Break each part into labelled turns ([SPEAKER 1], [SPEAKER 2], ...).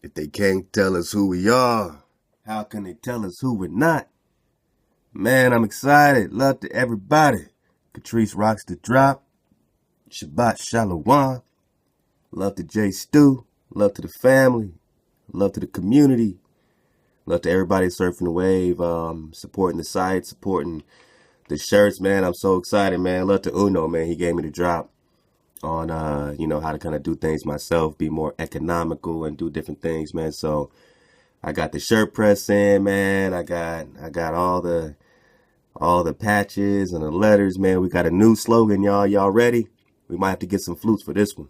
[SPEAKER 1] If they can't tell us who we are, how can they tell us who we're not? Man, I'm excited. Love to everybody. Patrice rocks the drop. Shabbat Shalom. Love to J Stu. Love to the family. Love to the community. Love to everybody surfing the wave, supporting the site, supporting the shirts, man. I'm so excited, man. Love to Uno, man. He gave me the drop on, how to kind of do things myself, be more economical and do different things, man. So I got the shirt press in, man. I got all the patches and the letters, man. We got a new slogan, y'all. Y'all ready? We might have to get some flutes for this one.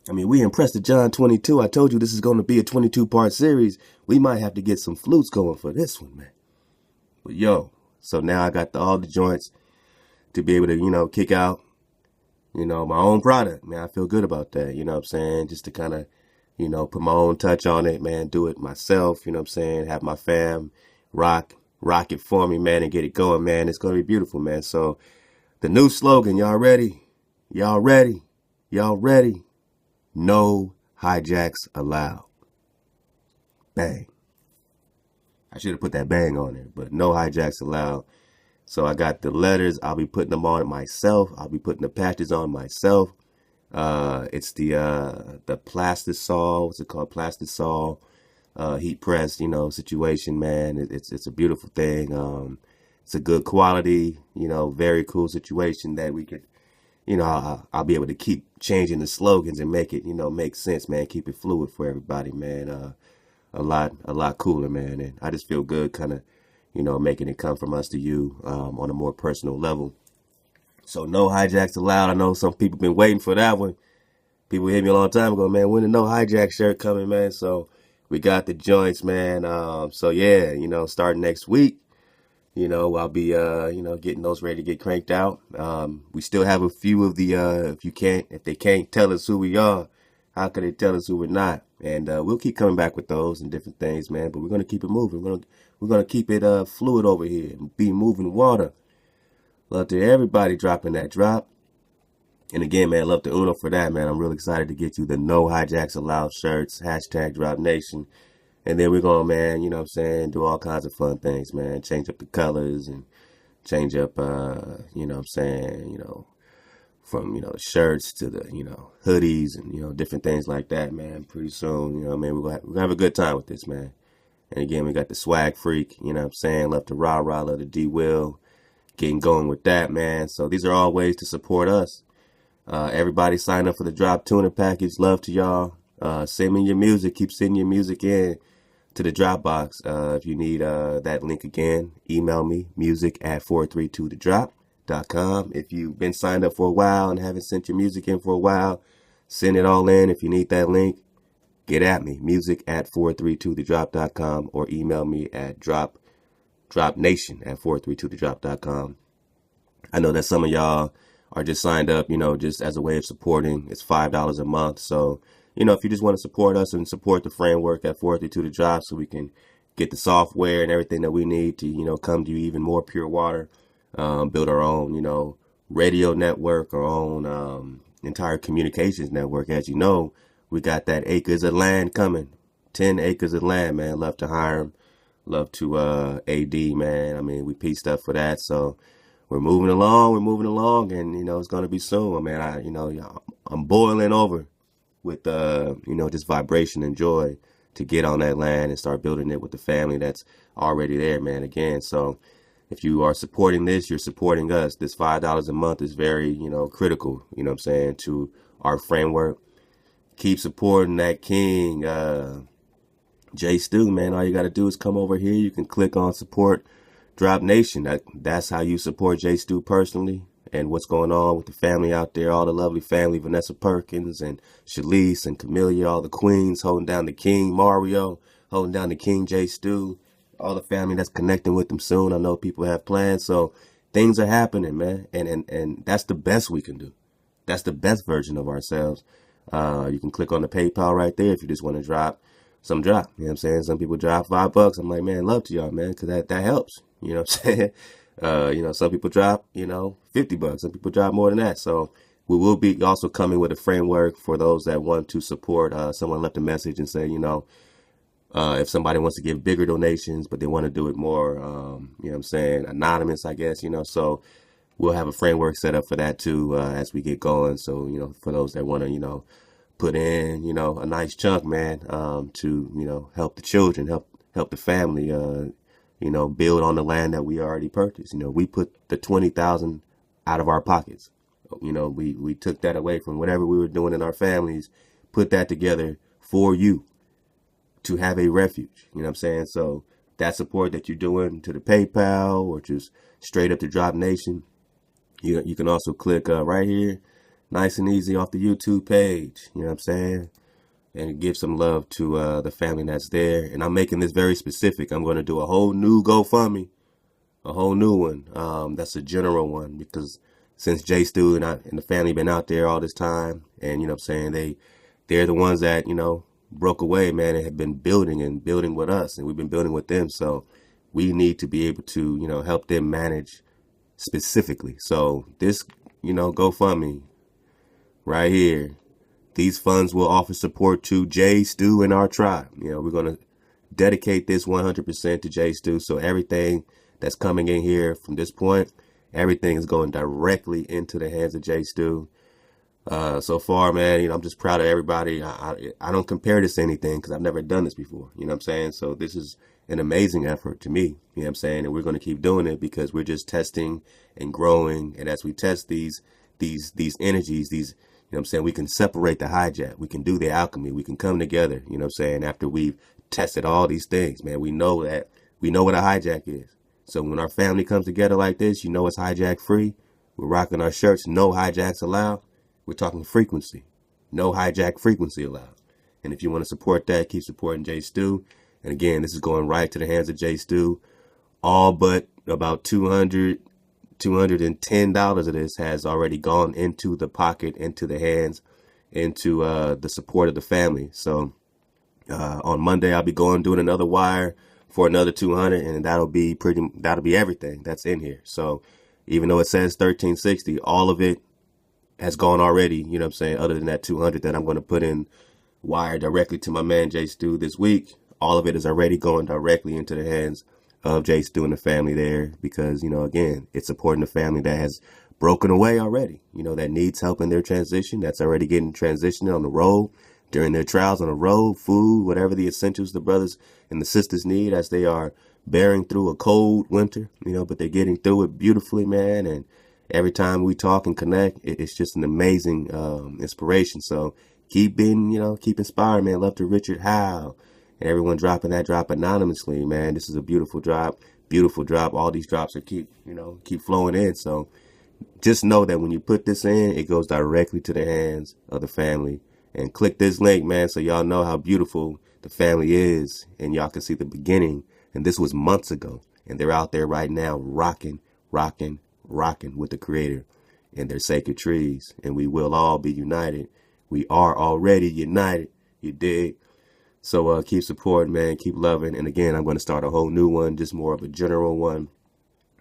[SPEAKER 1] I mean, we in Prester John 22. I told you this is going to be a 22-part series. We might have to get some flutes going for this one, man. But so now I got all the joints to be able to, kick out, my own product, man. I feel good about that, you know what I'm saying? Just to kind of, put my own touch on it, man. Do it myself, you know what I'm saying? Have my fam rock it for me, man, and get it going, man. It's going to be beautiful, man. So the new slogan, y'all ready? Y'all ready? Y'all ready? No hijacks allowed. Bang. I should have put that bang on there, but no hijacks allowed. So I got the letters. I'll be putting them on myself. I'll be putting the patches on myself. It's the plastisol. What's it called? Plastisol. Heat press, situation, man. It's a beautiful thing. It's a good quality, very cool situation that we could, I'll be able to keep changing the slogans and make it, make sense, man. Keep it fluid for everybody, man. A lot cooler, man. And I just feel good kind of, making it come from us to you, on a more personal level. So no hijacks allowed. I know some people been waiting for that one. People hit me a long time ago, man. When the no hijack shirt coming, man? So we got the joints, man. So yeah, starting next week, I'll be, getting those ready to get cranked out. We still have a few of the, if they can't tell us who we are, how can they tell us who we're not? And, we'll keep coming back with those and different things, man, but we're going to keep it moving. We're going to keep it, fluid over here and be moving water. Love to everybody dropping that drop. And again, man, love to Uno for that, man. I'm really excited to get you the no hijacks allowed shirts, hashtag Drop Nation. And then we're going, man, do all kinds of fun things, man. Change up the colors and change up, from, shirts to the, hoodies and, different things like that, man. Pretty soon, we're going to have a good time with this, man. And again, we got the swag freak, love to rah-rah, love to D-Will, getting going with that, man. So these are all ways to support us. Everybody sign up for the Drop Tuner package. Love to y'all. Send me your music. Keep sending your music in to the Dropbox. If you need that link again, email me, music@432thedrop.com. If you've been signed up for a while and haven't sent your music in for a while, send it all in. If you need that link, get at me, music@432thedrop.com, or email me at dropnation@432thedrop.com. I know that some of y'all are just signed up, just as a way of supporting. It's $5 a month. So, if you just want to support us and support the framework at 432 The Drop, so we can get the software and everything that we need to, come to you even more pure water, build our own, radio network, our own entire communications network. As you know, we got that acres of land coming, 10 acres of land, man. Love to hire them. Love to AD, man. I mean, we pieced up for that. So we're moving along, and, it's going to be soon, man. I'm boiling over with, just vibration and joy to get on that land and start building it with the family that's already there, man. Again, so if you are supporting this, you're supporting us. This $5 a month is very, critical, to our framework. Keep supporting that King, J Stu, man. All you got to do is come over here. You can click on support Drop Nation. That's how you support J Stu personally, and what's going on with the family out there, all the lovely family, Vanessa Perkins and Shalise and Camellia, all the queens holding down the King, Mario holding down the King J Stu, all the family that's connecting with them soon. I know people have plans, so things are happening, man, and that's the best we can do. That's the best version of ourselves. You can click on the PayPal right there if you just want to drop. You know what I'm saying? Some people drop $5. I'm like, man, love to y'all, man, because that helps. You know what I'm saying? Some people drop, $50. Some people drop more than that. So We will be also coming with a framework for those that want to support. Someone left a message and say, if somebody wants to give bigger donations, but they want to do it more, anonymous, I guess, so we'll have a framework set up for that too, as we get going. So, for those that want to, put in, a nice chunk, man, to, help the children, help the family, build on the land that we already purchased. We put the 20,000 out of our pockets. We took that away from whatever we were doing in our families, put that together for you to have a refuge. You know what I'm saying? So that support that you're doing to the PayPal or just straight up to Drop Nation, you can also click right here, nice and easy off the YouTube page. You know what I'm saying? And give some love to the family that's there. And I'm making this very specific. I'm going to do a whole new GoFundMe, a whole new one. That's a general one, because since Jay Stu and the family been out there all this time, and they're the ones that broke away, man, and have been building with us, and we've been building with them. So we need to be able to help them manage specifically. So this GoFundMe right here, these funds will offer support to Jay Stu and our tribe. We're gonna dedicate this 100% to Jay Stu. So everything that's coming in here from this point, everything is going directly into the hands of Jay Stu. So far, man, I'm just proud of everybody. I don't compare this to anything because I've never done this before. You know what I'm saying? So this is an amazing effort to me. You know what I'm saying? And we're going to keep doing it because we're just testing and growing. And as we test these energies, you know what I'm saying, we can separate the hijack. We can do the alchemy. We can come together, you know what I'm saying, after we've tested all these things, man. We know what a hijack is. So when our family comes together like this, it's hijack free. We're rocking our shirts, no hijacks allowed. We're talking frequency. No hijack frequency allowed. And if you want to support that, keep supporting Jay Stu. And again, this is going right to the hands of Jay Stu. All but about $210 of this has already gone into the pocket, into the hands, into the support of the family. So on Monday, I'll be doing another wire for another 200, and that'll be everything that's in here. So even though it says 1360, all of it has gone already, you know what I'm saying, other than that 200 that I'm going to put in wire directly to my man Jay Stu this week. All of it is already going directly into the hands of Jay Stu and the family there, because, again, it's supporting the family that has broken away already, that needs help in their transition, that's already getting transitioned on the road, during their trials on the road, food, whatever the essentials the brothers and the sisters need as they are bearing through a cold winter, but they're getting through it beautifully, man. And every time we talk and connect, it's just an amazing inspiration. So keep inspired, man. Love to Richard Howe and everyone dropping that drop anonymously, man. This is a beautiful drop. All these drops are keep flowing in. So just know that when you put this in, it goes directly to the hands of the family. And click this link, man, so y'all know how beautiful the family is, and y'all can see the beginning. And this was months ago, and they're out there right now rocking with the Creator and their sacred trees. And we will all be united. We are already united. You dig? So keep supporting, man. Keep loving. And again, I'm going to start a whole new one, just more of a general one.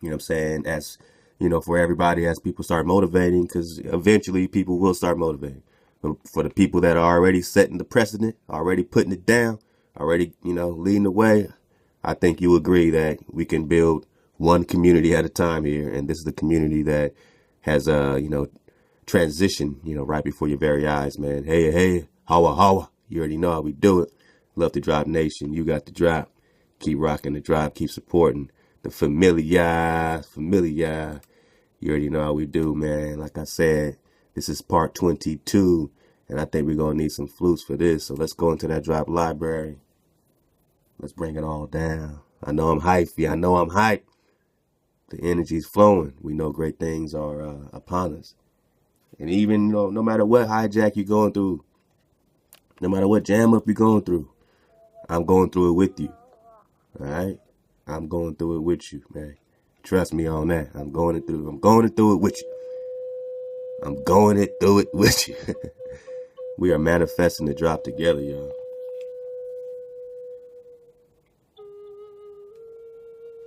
[SPEAKER 1] You know what I'm saying? As for everybody, as people start motivating, because eventually people will start motivating. For the people that are already setting the precedent, already putting it down, already, leading the way, I think you agree that we can build one community at a time here. And this is the community that has, transition, right before your very eyes, man. Hey, hawa. You already know how we do it. Love to Drop Nation. You got the drop. Keep rocking the drop. Keep supporting the familia. You already know how we do, man. Like I said, this is part 22, and I think we're going to need some flutes for this. So let's go into that drop library. Let's bring it all down. I know I'm hyped. Yeah, I know I'm hyped. The energy's flowing. We know great things are upon us. And even, no matter what hijack you're going through, no matter what jam up you're going through, I'm going through it with you. All right? I'm going through it with you, man. Trust me on that. I'm going it through it with you. I'm going it through it with you. We are manifesting the drop together, y'all.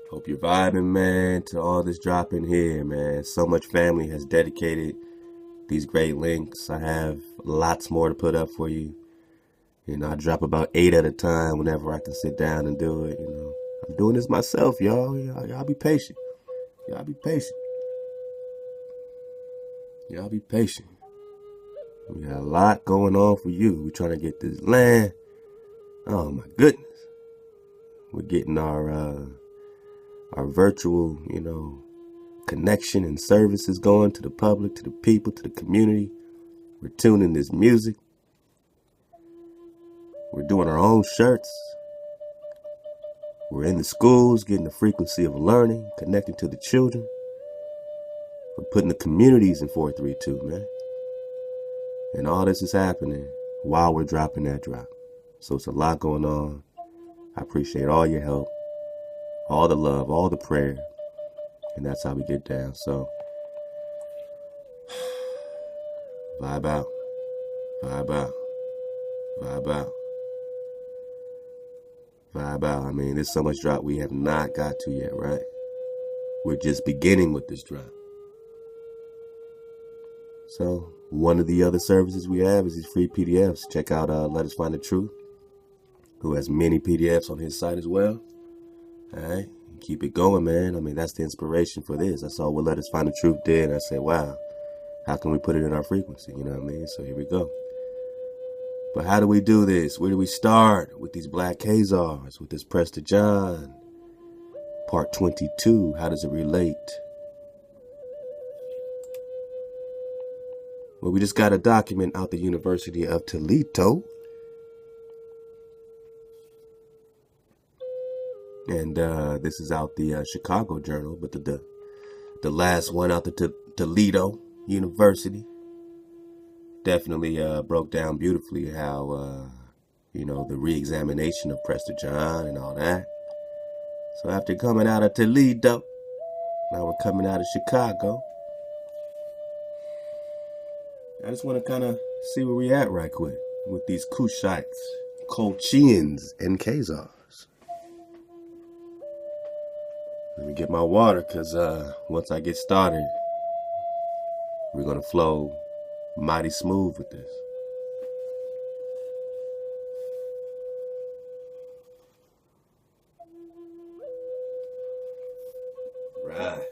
[SPEAKER 1] Hope you're vibing, man, to all this drop in here, man. So much family has dedicated these great links. I have lots more to put up for you. You know, I drop about 8 at a time whenever I can sit down and do it. You know, I'm doing this myself, y'all. Y'all be patient. Y'all be patient. Y'all be patient. We got a lot going on for you. We're trying to get this land. Oh my goodness. We're getting our virtual, you know, connection and services going to the public, to the people, to the community. We're tuning this music. We're doing our own shirts. We're in the schools, getting the frequency of learning, connecting to the children. We're putting the communities in 432, man. And all this is happening while we're dropping that drop. So it's a lot going on. I appreciate all your help, all the love, all the prayer. And that's how we get down. So, vibe out, vibe out, vibe out, vibe out. I mean, there's so much drop we have not got to yet, right? We're just beginning with this drop. So, one of the other services we have is these free PDFs. Check out Let Us Find the Truth, who has many PDFs on his site as well. All right. Keep it going, man. I mean, that's the inspiration for this. I saw what Let Us Find the Truth did, and I said, wow, how can we put it in our frequency? You know what I mean? So here we go. But how do we do this? Where do we start? With these Black Khazars, with this Prester John. Part 22, how does it relate? Well, we just got a document out the University of Toledo. And this is out the Chicago Journal, but the last one out the Toledo University definitely broke down beautifully how, you know, the re-examination of Prester John and all that. So after coming out of Toledo, now we're coming out of Chicago. I just want to kind of see where we at right quick with these Kushites, Colchians, and Khazars. Let me get my water, because once I get started, we're going to flow mighty smooth with this. Right.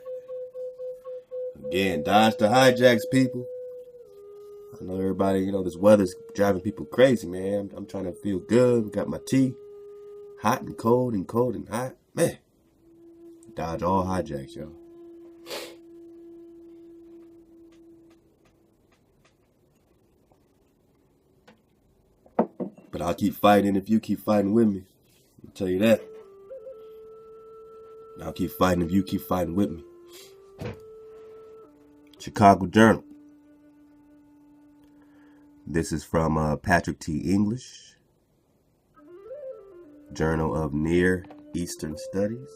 [SPEAKER 1] Again, dodge the hijacks, people. I know everybody, you know, this weather's driving people crazy, man. I'm trying to feel good. Got my tea. Hot and cold and cold and hot. Man. Dodge all hijacks, yo. But I'll keep fighting if you keep fighting with me. I'll tell you that. I'll keep fighting if you keep fighting with me. Chicago Journal. This is from Patrick T. English. Journal of Near Eastern Studies.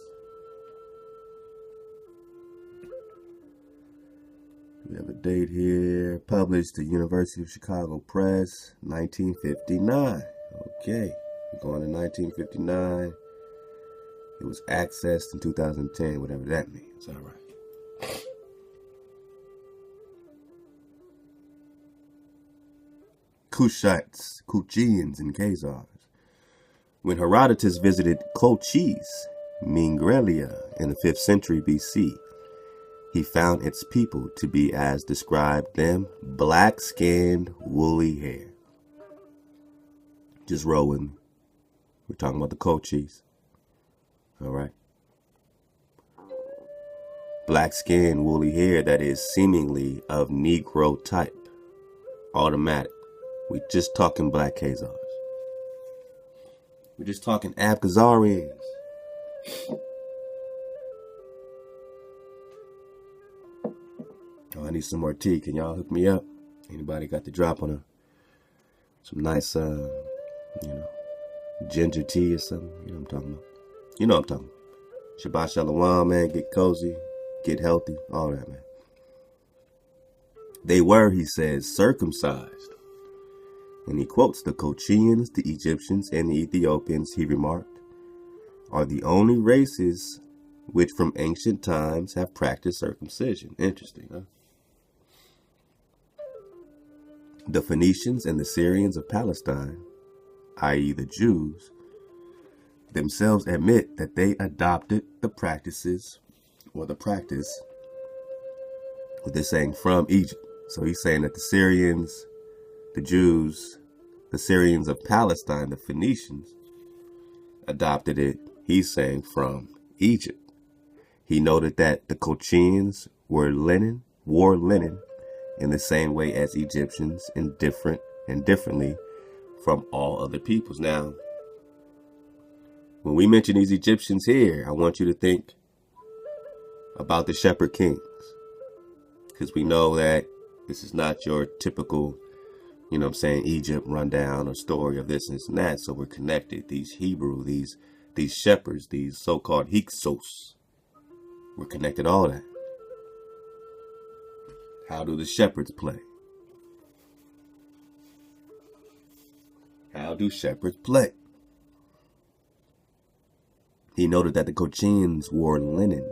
[SPEAKER 1] We have a date here. Published at University of Chicago Press, 1959. Okay, we're going to 1959. It was accessed in 2010, whatever that means. All right. Kushites, Kuchians, and Khazars. When Herodotus visited Colchis, Mingrelia, in the 5th century BC, he found its people to be, as described them, black-skinned, woolly hair. Just roll with me. We're talking about the Colchis. All right. Black-skinned, woolly hair that is seemingly of Negro type. Automatic. We're just talking Black Khazars. We're just talking Abkhazarians. Oh, I need some more tea. Can y'all hook me up? Anybody got the drop on some nice, you know, ginger tea or something? You know what I'm talking about. You know what I'm talking about. Shabbat Shalom, man. Get cozy. Get healthy. All that, man. They were, he says, circumcised. And he quotes the Colchians, the Egyptians, and the Ethiopians, he remarked, are the only races which from ancient times have practiced circumcision. Interesting, huh? The Phoenicians and the Syrians of Palestine, i.e. the Jews, themselves admit that they adopted the practices or the practice, what they're saying, from Egypt. So he's saying that the Syrians, the Jews, the Syrians of Palestine, the Phoenicians, adopted it, he's saying, from Egypt. He noted that the Colchians wore linen in the same way as Egyptians and differently from all other peoples. Now, when we mention these Egyptians here, I want you to think about the shepherd kings, because we know that this is not your typical, Egypt rundown or story of this and this and that. So we're connected. These Hebrew, these shepherds, these so-called Hyksos, we're connected all that. How do the shepherds play? How do shepherds play? He noted that the Colchians wore linen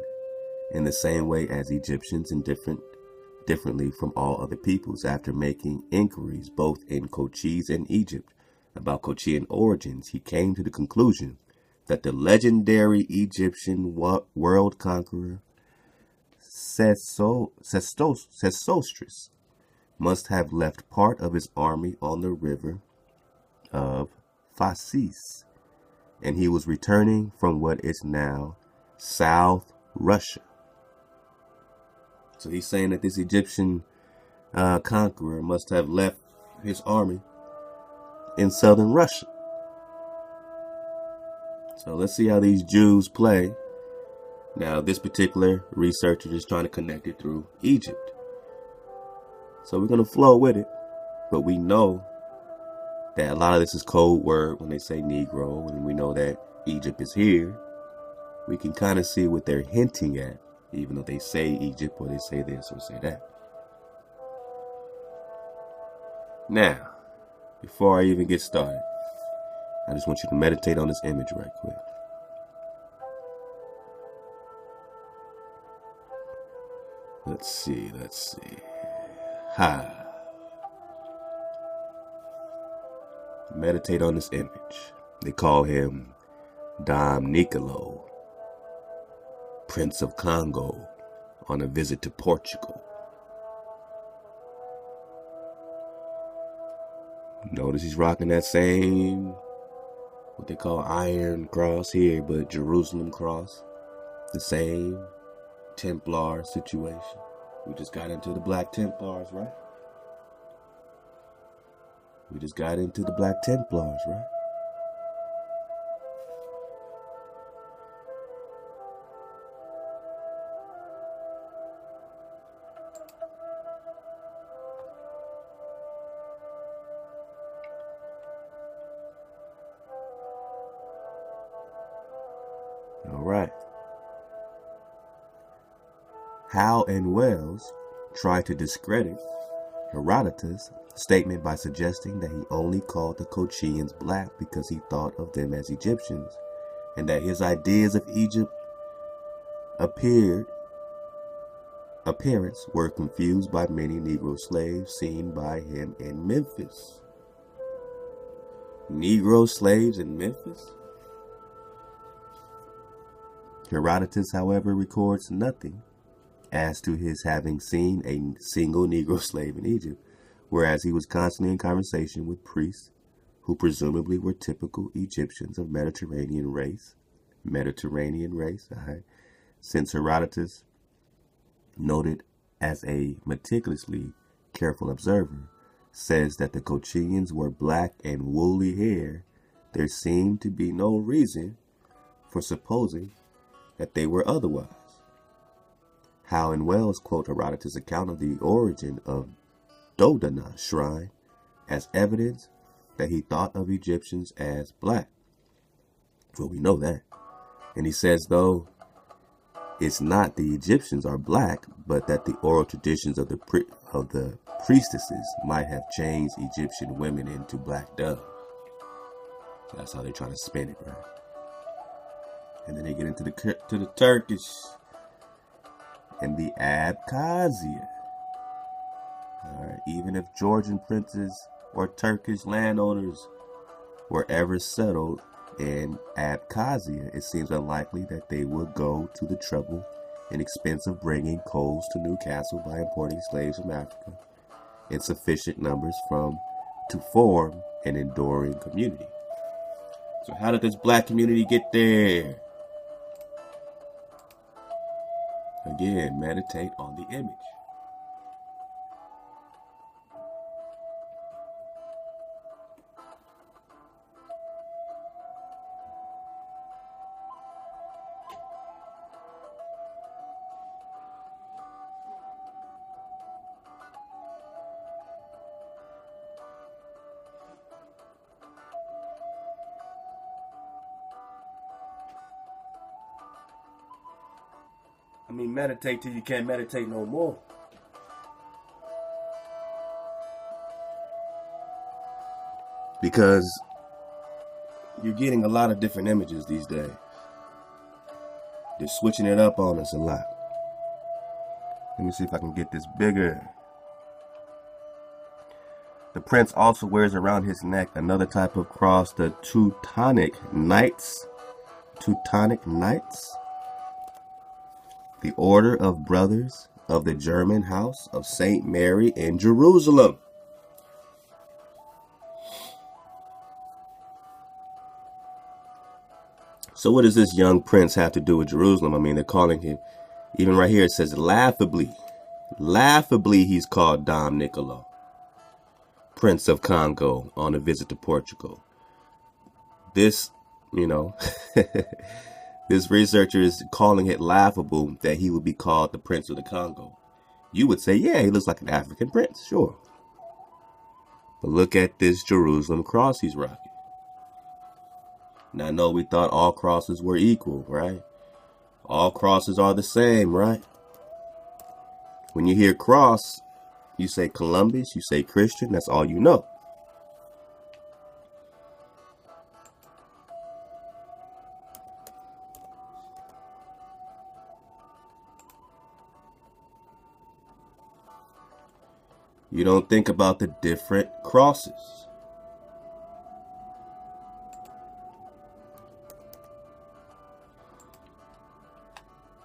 [SPEAKER 1] in the same way as Egyptians and differently from all other peoples. After making inquiries both in Colchis and Egypt about Colchian origins, he came to the conclusion that the legendary Egyptian world conqueror Sesostris must have left part of his army on the river of Phasis, and he was returning from what is now South Russia. So he's saying that this Egyptian conqueror must have left his army in southern Russia. So let's see how these Jews play. Now, this particular researcher is trying to connect it through Egypt. So we're going to flow with it. But we know that a lot of this is code word when they say Negro, and we know that Egypt is here. We can kind of see what they're hinting at, even though they say Egypt or they say this or say that. Now, before I even get started, I just want you to meditate on this image right quick. Let's see. Meditate on this image. They call him Dom Nicolo, Prince of Congo, on a visit to Portugal. Notice he's rocking that same, what they call Iron Cross here, but Jerusalem cross. The same Templar situation. We just got into the Black Templars, right? All right. Howe and Wells tried to discredit Herodotus' statement by suggesting that he only called the Colchians black because he thought of them as Egyptians, and that his ideas of Egypt appearance were confused by many Negro slaves seen by him in Memphis. Negro slaves in Memphis? Herodotus, however, records nothing as to his having seen a single Negro slave in Egypt, whereas he was constantly in conversation with priests who presumably were typical Egyptians of Mediterranean race, since Herodotus, noted as a meticulously careful observer, says that the Colchians were black and woolly hair, there seemed to be no reason for supposing that they were otherwise. Howe and Wells quote Herodotus' account of the origin of Dodona shrine as evidence that he thought of Egyptians as black. Well, we know that. And he says, though, it's not the Egyptians are black, but that the oral traditions of the priestesses might have changed Egyptian women into black doves. That's how they're trying to spin it, right? And then they get into the Turkish and the Abkhazia. All right. Even if Georgian princes or Turkish landowners were ever settled in Abkhazia, it seems unlikely that they would go to the trouble and expense of bringing coals to Newcastle by importing slaves from Africa in sufficient numbers to form an enduring community. So how did this black community get there? Again, meditate on the image. I mean, meditate till you can't meditate no more. Because you're getting a lot of different images these days. They're switching it up on us a lot. Let me see if I can get this bigger. The prince also wears around his neck another type of cross, the Teutonic Knights. Teutonic Knights. The Order of Brothers of the German House of St. Mary in Jerusalem. So what does this young prince have to do with Jerusalem? I mean, they're calling him, even right here it says laughably he's called Dom Niccolo, Prince of Congo, on a visit to Portugal. This, this researcher is calling it laughable that he would be called the Prince of the Congo. You would say, yeah, he looks like an African prince, sure. But look at this Jerusalem cross he's rocking. Now, I know we thought all crosses were equal, right? All crosses are the same, right? When you hear cross, you say Columbus, you say Christian, that's all you know. You don't think about the different crosses.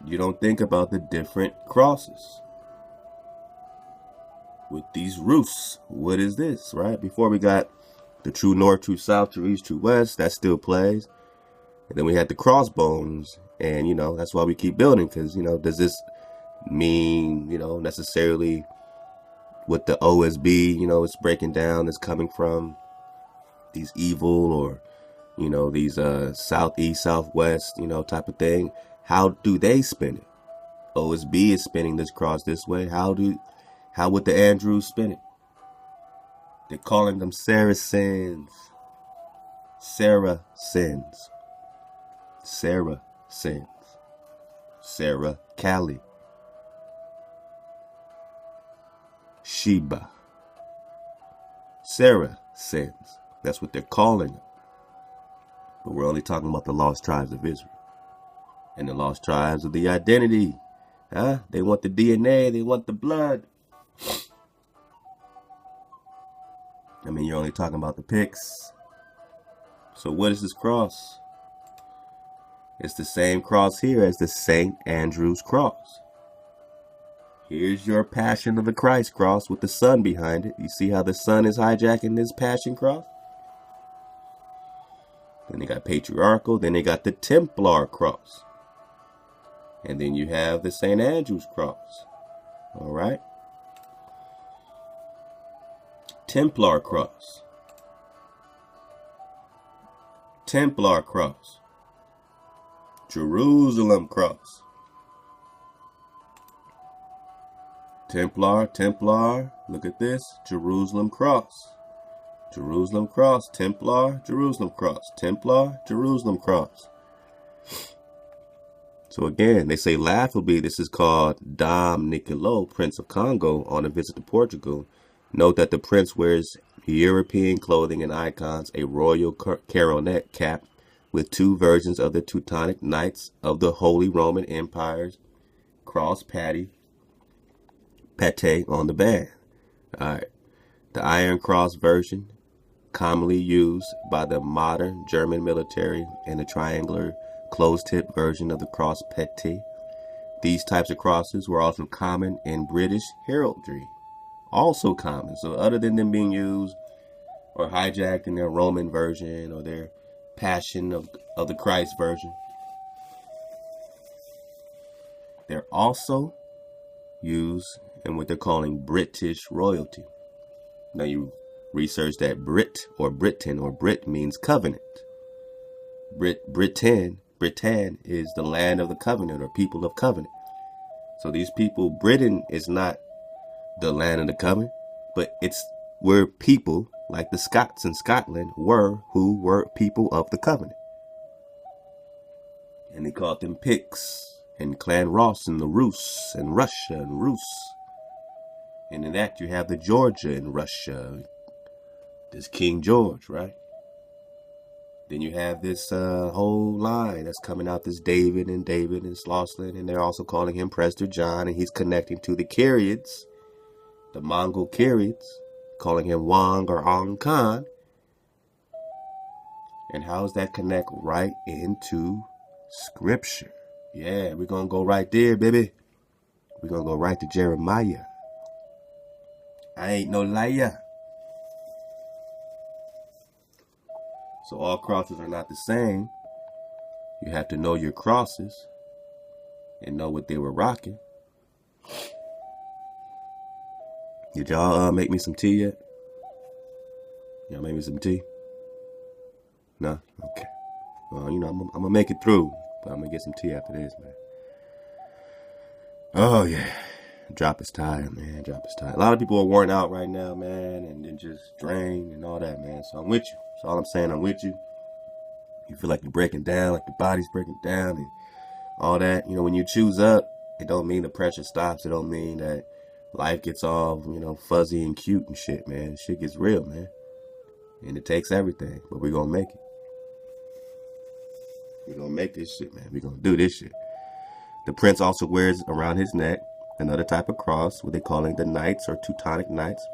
[SPEAKER 1] You don't think about the different crosses. With these roofs, what is this, right? Before we got the true north, true south, true east, true west, that still plays. And then we had the crossbones, and, that's why we keep building, because, does this mean, necessarily what the OSB, it's breaking down is coming from these evil or, these southeast, southwest, type of thing. How do they spin it? OSB is spinning this cross this way. How would the Andrews spin it? They're calling them Saracens. Saracens. Saracens. Sarah Cali. Sheba. Saracens. That's what they're calling them. But we're only talking about the lost tribes of Israel. And the lost tribes of the identity. They want the DNA. They want the blood. I mean, you're only talking about the pics. So what is this cross? It's the same cross here as the St. Andrew's cross. Here's your Passion of the Christ cross with the sun behind it. You see how the sun is hijacking this Passion cross? Then they got Patriarchal. Then they got the Templar cross. And then you have the St. Andrew's cross. All right. Templar cross. Templar cross. Jerusalem cross. Templar, look at this. Jerusalem cross. Jerusalem cross. Templar, Jerusalem cross. Templar, Jerusalem cross. So again, they say laughably this is called Dom Niccolo, Prince of Congo, on a visit to Portugal. Note that the prince wears European clothing and icons, a royal coronet cap with two versions of the Teutonic Knights of the Holy Roman Empire's cross pate on the band. All right. The Iron Cross version, commonly used by the modern German military, and the triangular closed-tip version of the cross petit. These types of crosses were also common in British heraldry. Also common. So other than them being used or hijacked in their Roman version or their Passion of the Christ version, they're also used in what they're calling British royalty. Now you research that Brit or Britain or Brit means covenant. Britain is the land of the covenant or people of covenant. So these people, Britain is not the land of the covenant, but we're people like the Scots in Scotland who were people of the covenant. And they called them Picts and Clan Ross and the Rus and Russia and Rus. And in that you have the Georgia in Russia. This King George, right? Then you have this whole line that's coming out, this David and Slosland, and they're also calling him Prester John, and he's connecting to the Karaites, the Mongol Karaites, calling him Wang or Ang Khan. And how does that connect right into Scripture? Yeah, we're going to go right there, baby. We're going to go right to Jeremiah. I ain't no liar. So all crosses are not the same. You have to know your crosses and know what they were rocking. Did y'all make me some tea yet? Y'all make me some tea? No? Okay. Well, you know, I'm going to make it through, but I'm going to get some tea after this, man. Oh, yeah. Drop is tired, man. Drop is tired. A lot of people are worn out right now, man, and then just drained and all that, man. So I'm with you. That's all I'm saying. I'm with you. You feel like you're breaking down, like your body's breaking down and all that. You know, when you choose up, it don't mean the pressure stops. It don't mean that life gets all, you know, fuzzy and cute and shit, man. Shit gets real, man. And it takes everything, but we're going to make it. We're going to make this shit, man. We're going to do this shit. The prince also wears around his neck another type of cross, what they calling the Knights or Teutonic Knights.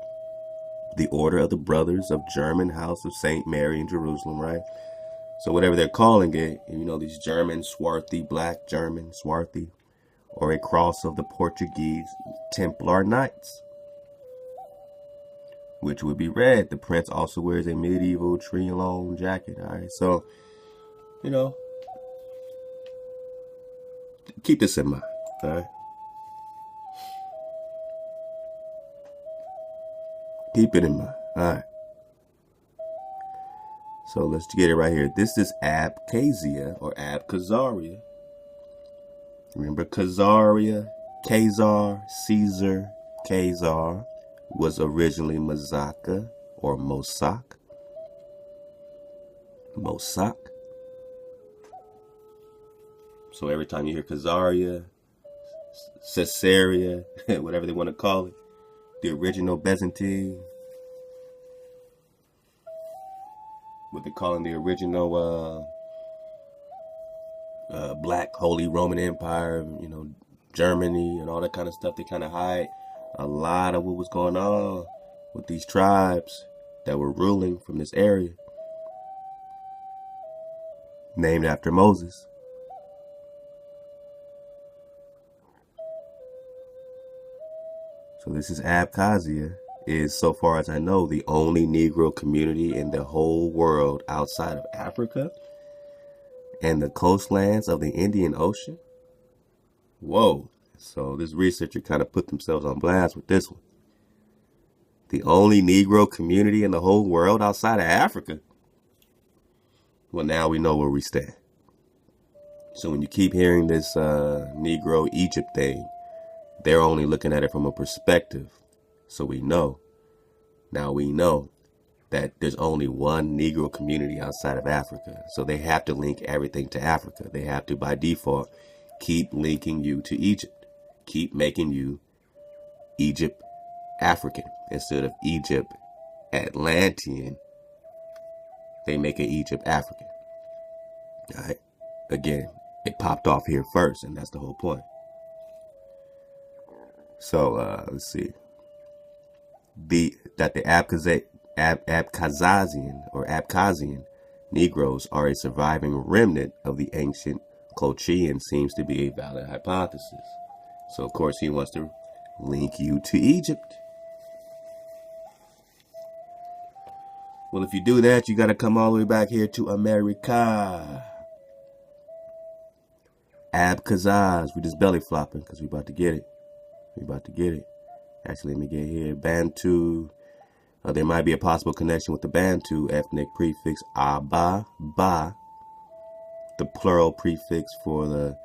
[SPEAKER 1] The Order of the Brothers of German House of St. Mary in Jerusalem, right? So whatever they're calling it, you know, these German, swarthy, black German, swarthy, or a cross of the Portuguese Templar Knights, which would be red. The prince also wears a medieval tree-long jacket, all right? So, you know, keep this in mind, all right? Keep it in mind, all right? So let's get it right here. This is Abkhazia or Abkhazaria. Remember Khazaria, Khazar, Caesar, Khazar was originally Mazaka or Mosak. Mosak. So every time you hear Khazaria, Caesarea, whatever they want to call it, the original Byzantine, what they're calling the original Black Holy Roman Empire, you know, Germany and all that kind of stuff. They kind of hide a lot of what was going on with these tribes that were ruling from this area, named after Moses. So this is Abkhazia, is, so far as I know, the only Negro community in the whole world outside of Africa and the coastlands of the Indian Ocean. Whoa. So this researcher kind of put themselves on blast with this one. The only Negro community in the whole world outside of Africa. Well, now we know where we stand. So when you keep hearing this Negro Egypt thing, they're only looking at it from a perspective. So we know, now we know that there's only one Negro community outside of Africa. So they have to link everything to Africa. They have to, by default, keep linking you to Egypt. Keep making you Egypt African. Instead of Egypt Atlantean, they make it Egypt African. All right. Again, it popped off here first, and that's the whole point. So, let's see. the Abkhazian Negroes are a surviving remnant of the ancient Colchians seems to be a valid hypothesis. So, of course, he wants to link you to Egypt. Well, if you do that, you got to come all the way back here to America. Abkhazas. We just belly flopping because we about to get it. Actually, let me get here. Bantu. There might be a possible connection with the Bantu ethnic prefix Aba, Ba, the plural prefix for the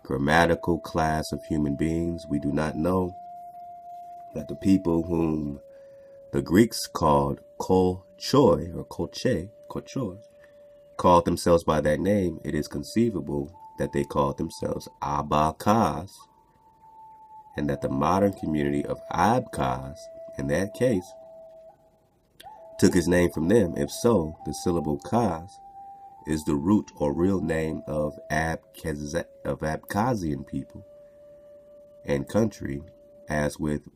[SPEAKER 1] grammatical class of human beings. We do not know that the people whom the Greeks called Kolchoi or Kolchoi, called themselves by that name. It is conceivable that they called themselves Abkhaz, and that the modern community of Abkhaz, in that case, took its name from them. If so, the syllable Khaz is the root or real name of Abkhazian people and country, as with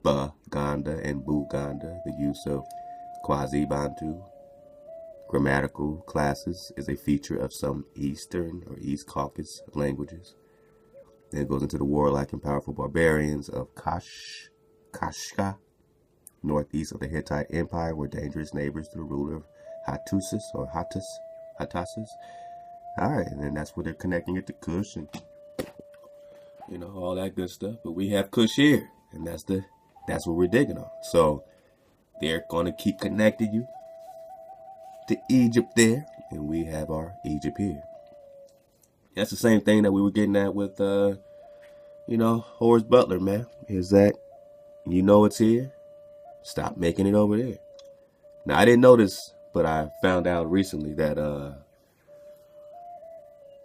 [SPEAKER 1] Baganda and Buganda, the use of Quasi-Bantu grammatical classes is a feature of some Eastern or East Caucasus languages. Then it goes into the warlike and powerful barbarians of Kashka, northeast of the Hittite Empire, were dangerous neighbors to the ruler of Hattusis or Hatasis. All right, and then that's where they're connecting it to Kush and all that good stuff. But we have Kush here, and that's what we're digging on. So they're gonna keep connecting you to Egypt there, and we have our Egypt here. That's the same thing that we were getting at with Horace Butler, man. Is that it's here? Stop making it over there. Now, I didn't notice, but I found out recently that the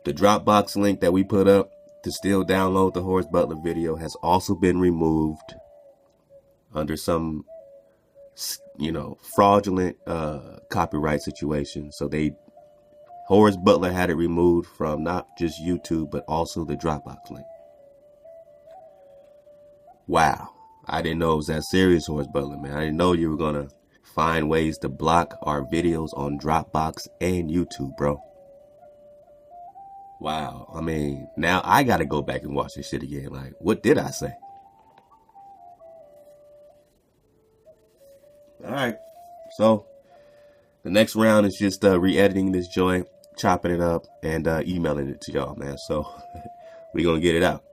[SPEAKER 1] Dropbox link that we put up to still download the Horace Butler video has also been removed under some, fraudulent copyright situation. So Horace Butler had it removed from not just YouTube, but also the Dropbox link. Wow. I didn't know it was that serious, Horace Butler, man. I didn't know you were going to find ways to block our videos on Dropbox and YouTube, bro. Wow. I mean, now I got to go back and watch this shit again. Like, what did I say? All right. So, the next round is just re-editing this joint, chopping it up, and emailing it to y'all, man. So, we're going to get it out.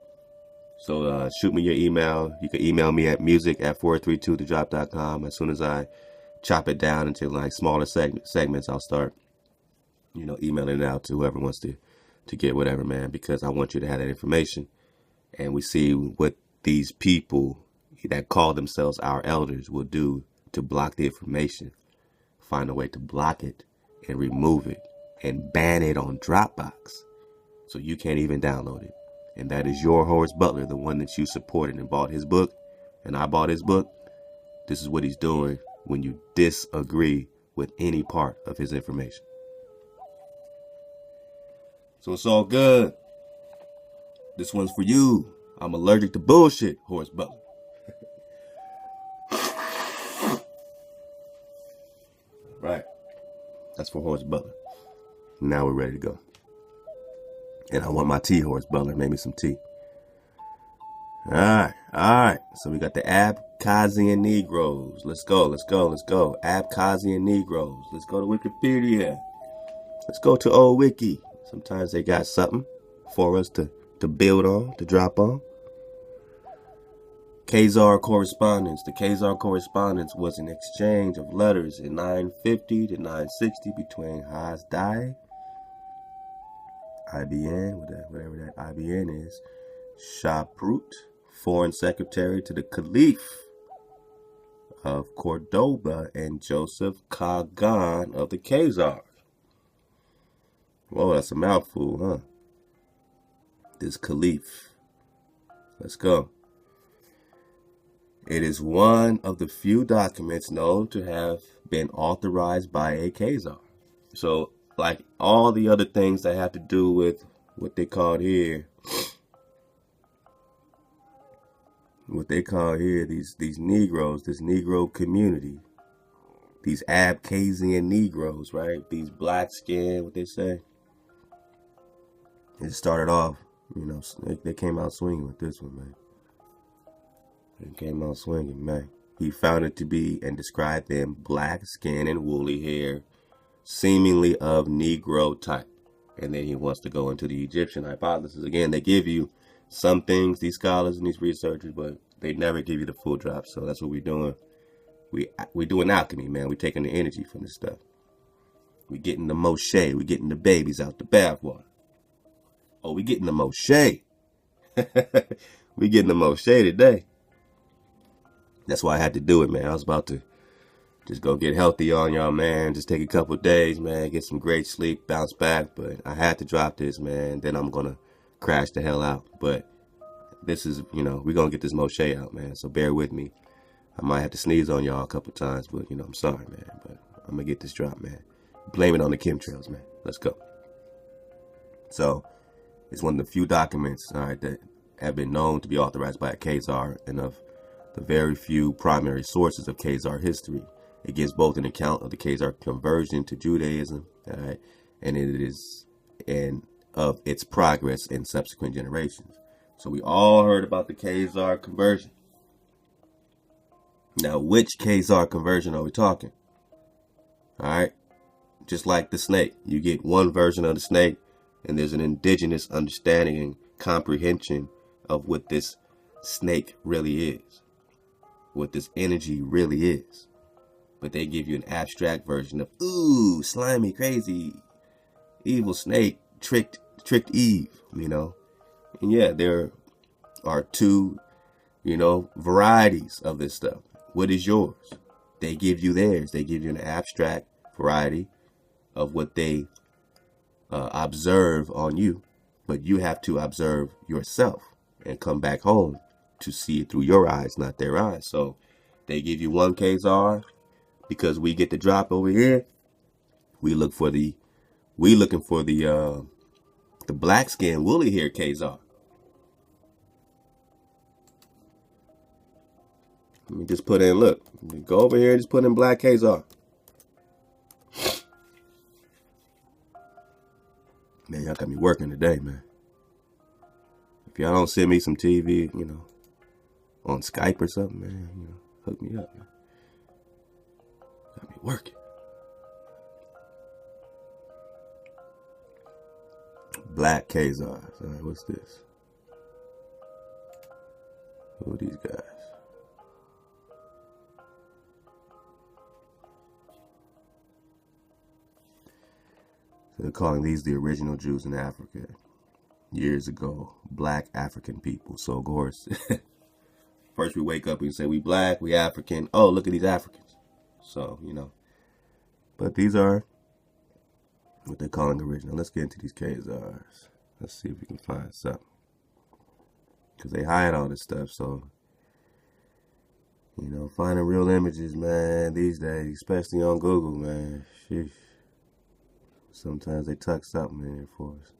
[SPEAKER 1] So shoot me your email. You can email me at music@432thedrop.com. As soon as I chop it down into like smaller segments, I'll start, emailing it out to whoever wants to get whatever, man, because I want you to have that information. And we see what these people that call themselves our elders will do to block the information, find a way to block it and remove it and ban it on Dropbox so you can't even download it. And that is your Horace Butler, the one that you supported and bought his book, and I bought his book. This is what he's doing when you disagree with any part of his information. So it's all good. This one's for you. I'm allergic to bullshit, Horace Butler. Right. That's for Horace Butler. Now we're ready to go. And I want my tea, Horace Butler. Make me some tea. All right. So we got the Abkhazian Negroes. Let's go. Abkhazian Negroes. Let's go to Wikipedia. Let's go to old Wiki. Sometimes they got something for us to build on, to drop on. Khazar correspondence. The Khazar correspondence was an exchange of letters in 950 to 960 between Hasdai, IBN, whatever that IBN is, Shaprut, foreign secretary to the Caliph of Cordoba, and Joseph Kagan of the Khazars. Whoa, that's a mouthful, huh? This Caliph. Let's go. It is one of the few documents known to have been authorized by a Khazar. So, like all the other things that have to do with what they called here, what they call here these Negroes, this Negro community, these Abkhazian Negroes, right? These black skin, what they say. It started off, you know, they came out swinging with this one, man. They came out swinging, man. He found it to be and described them black skin and woolly hair, seemingly of Negro type. And then he wants to go into the Egyptian hypothesis. Again, they give you some things, these scholars and these researchers, but they never give you the full drop. So that's what we're doing. We doing alchemy, man. We're taking the energy from this stuff. We getting the Moshe. We getting the babies out the bathwater. Oh, we getting the Moshe. We getting the Moshe today. That's why I had to do it, man. I was about to just go get healthy on y'all, man. Just take a couple of days, man. Get some great sleep, bounce back. But I had to drop this, man. Then I'm going to crash the hell out. But this is, you know, we're going to get this Moshe out, man. So bear with me. I might have to sneeze on y'all a couple times, but, you know, I'm sorry, man. But I'm going to get this drop, man. Blame it on the chemtrails, man. Let's go. So it's one of the few documents, all right, that have been known to be authorized by a Khazar, and of the very few primary sources of Khazar history. It gives both an account of the Khazar conversion to Judaism, all right, and it is and of its progress in subsequent generations. So we all heard about the Khazar conversion. Now, which Khazar conversion are we talking? All right, just like the snake, you get one version of the snake, and there's an indigenous understanding and comprehension of what this snake really is, what this energy really is. But they give you an abstract version of, ooh, slimy, crazy, evil snake tricked Eve, you know. And yeah, there are two, you know, varieties of this stuff. What is yours? They give you theirs. They give you an abstract variety of what they observe on you, but you have to observe yourself and come back home to see it through your eyes, not their eyes. So they give you one Khazar because we get the drop over here. We looking for the black skin woolly hair Khazar. Let me just put in, look, go over here and just put in black Khazar. Man, y'all got me working today, man. If y'all don't send me some TV, you know, on Skype or something, man, you know, hook me up, man. Got me working. Black Khazars. All right, what's this? Who are these guys? So they're calling these the original Jews in Africa. Years ago, black African people. So, of course, first we wake up and say we black, we African. Oh, look at these Africans. So, you know. But these are what they're calling original. Let's get into these Khazars. Let's see if we can find something. Because they hide all this stuff. So, you know, finding real images, man, these days, especially on Google, man. Sheesh. Sometimes they tuck something in there for us.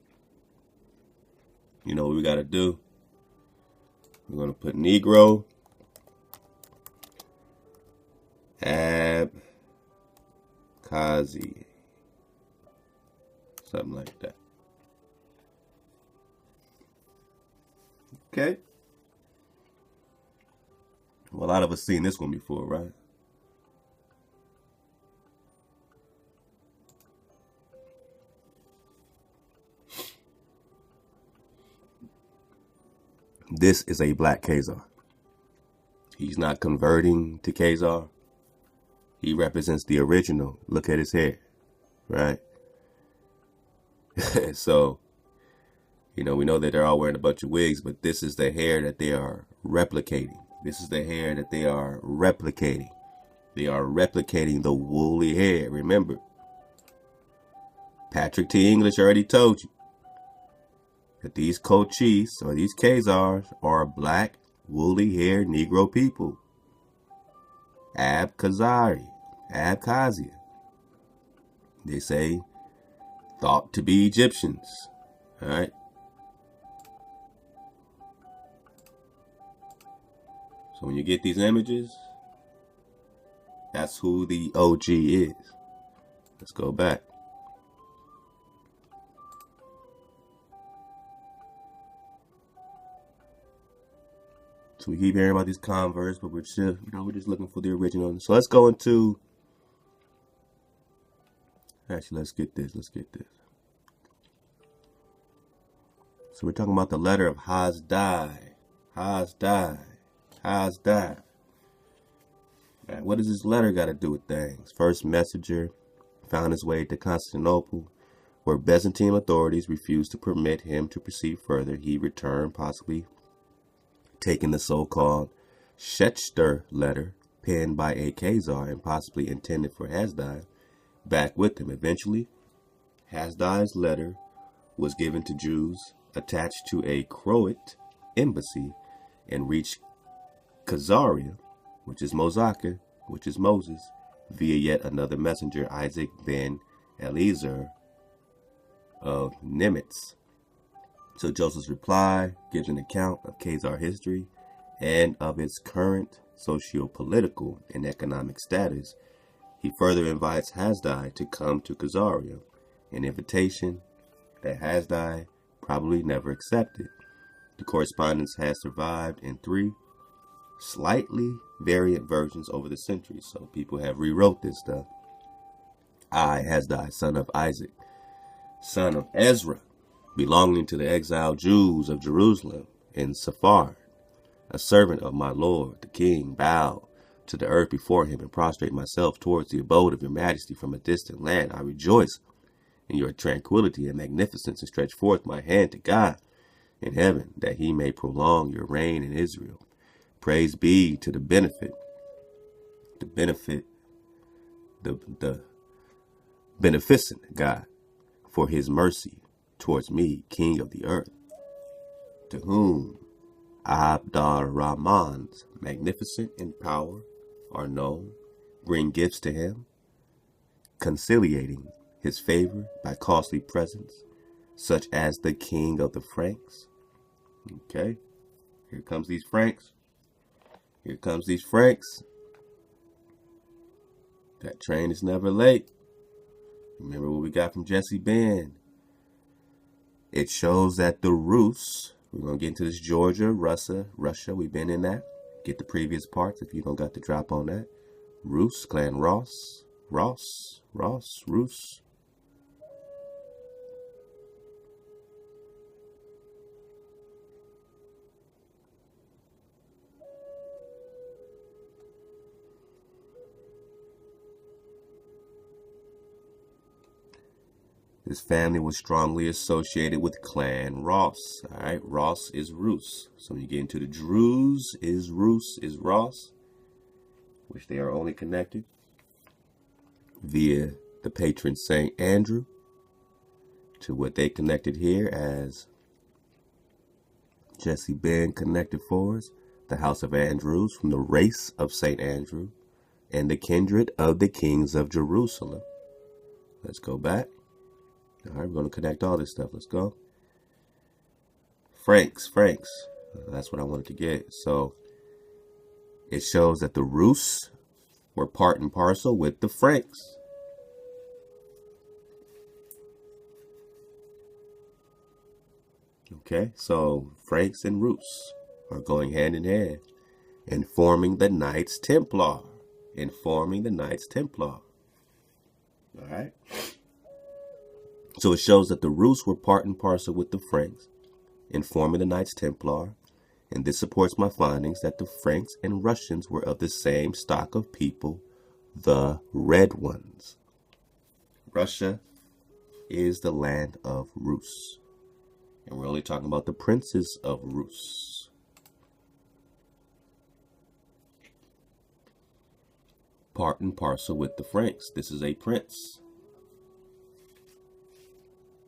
[SPEAKER 1] You know what we got to do? We're going to put Negro, Abkhazi, something like that. Okay. Well, a lot of us seen this one before, right? This is a black Khazar. He's not converting to Khazar. He represents the original. Look at his hair, right? So, you know, we know that they're all wearing a bunch of wigs, but this is the hair that they are replicating. This is the hair that they are replicating. They are replicating the woolly hair. Remember, Patrick T. English already told you that these Cochise or these Khazars are black, woolly-haired Negro people. Abkhazia. They say thought to be Egyptians. All right. So when you get these images, that's who the OG is. Let's go back. So we keep hearing about these converts, but we're just, we're just looking for the original. So let's go into. Actually, let's get this. So we're talking about the letter of Hasdai. Right, what does this letter got to do with things? First messenger found his way to Constantinople, where Byzantine authorities refused to permit him to proceed further. He returned, possibly taking the so-called Webster letter, penned by a Khazar and possibly intended for Hasdai, back with him. Eventually, Hasdai's letter was given to Jews attached to a Croat embassy and reached Khazaria, which is Mosaka, which is Moses, via yet another messenger, Isaac ben Eliezer of Nimitz. So Joseph's reply gives an account of Khazar history and of its current socio-political and economic status. He further invites Hasdai to come to Khazaria, an invitation that Hasdai probably never accepted. The correspondence has survived in 3 slightly variant versions over the centuries, so people have rewrote this stuff. I, Hasdai, son of Isaac, son of Ezra, belonging to the exiled Jews of Jerusalem in Sephard, a servant of my Lord, the king, bow to the earth before him and prostrate myself towards the abode of your majesty from a distant land. I rejoice in your tranquility and magnificence and stretch forth my hand to God in heaven, that he may prolong your reign in Israel. Praise be to the beneficent God, for his mercy towards me, king of the earth, to whom Abdar-Rahman's magnificent in power are known. Bring gifts to him, conciliating his favor by costly presents, such as the king of the Franks. Okay, here comes these Franks. That train is never late. Remember what we got from Jesse Ben. It shows that the Rus, we're going to get into this Georgia, Russia, we've been in that. Get the previous parts if you don't got the drop on that. Rus, Clan Ross, Rus. This family was strongly associated with Clan Ross. All right, Ross is Rus. So when you get into the Druze, is Rus, is Ross, which they are only connected via the patron Saint Andrew to what they connected here as Jesse Ben connected for us, the house of Andrews, from the race of Saint Andrew and the kindred of the kings of Jerusalem. Let's go back. All right, we're going to connect all this stuff. Let's go. Franks. That's what I wanted to get. So it shows that the Rus were part and parcel with the Franks. Okay, so Franks and Rus are going hand in hand and forming the Knights Templar. All right. So it shows that the Rus were part and parcel with the Franks in forming the Knights Templar, and this supports my findings that the Franks and Russians were of the same stock of people, the Red Ones. Russia is the land of Rus, and we're only talking about the princes of Rus. Part and parcel with the Franks. This is a prince.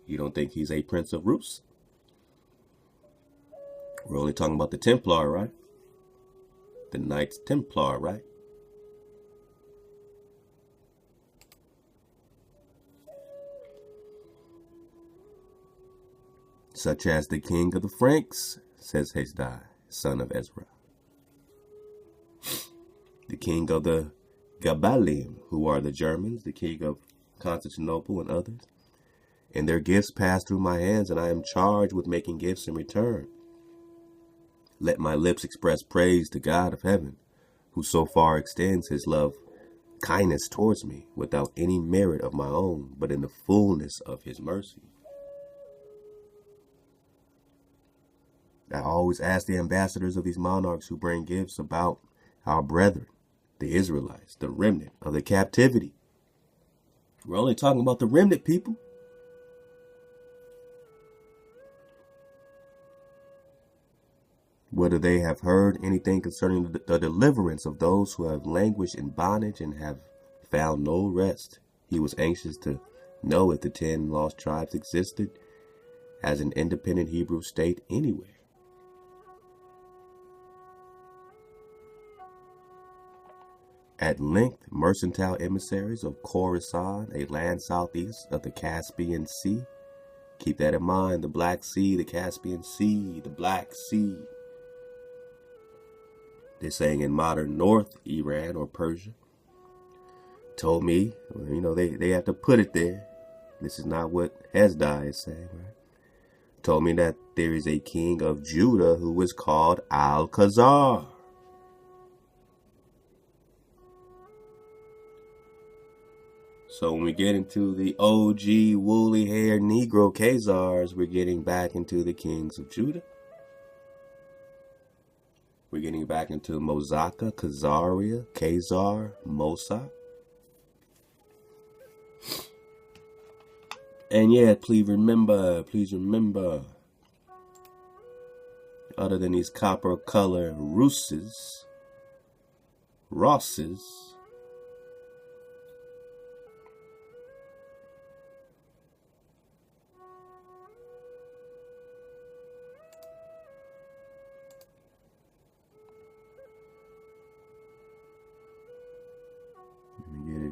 [SPEAKER 1] You don't think he's a prince of Rus? We're only talking about the Templar, right? The Knights Templar, right? Such as the king of the Franks, says Hasdai, son of Ezra. king of the Gabalim, who are the Germans, the king of Constantinople and others. And their gifts pass through my hands, and I am charged with making gifts in return. Let my lips express praise to God of heaven, who so far extends his love, kindness towards me, without any merit of my own, but in the fullness of his mercy. I always ask the ambassadors of these monarchs who bring gifts about our brethren, the Israelites, the remnant of the captivity. We're only talking about the remnant, people. Whether they have heard anything concerning the deliverance of those who have languished in bondage and have found no rest. He was anxious to know if the 10 lost tribes existed as an independent Hebrew state anywhere. At length, mercantile emissaries of Khorasan, a land southeast of the Caspian Sea. Keep that in mind, the Black Sea, the Caspian Sea, the Black Sea. They're saying in modern North Iran or Persia. Told me, they have to put it there. This is not what Hesda is saying, right? Told me that there is a king of Judah who is called Al-Khazar. So when we get into the OG woolly-haired Negro Khazars, we're getting back into the kings of Judah. We're getting back into Mosaka, Khazaria, Khazar, Mosak. And yeah, please remember, other than these copper color Rosses,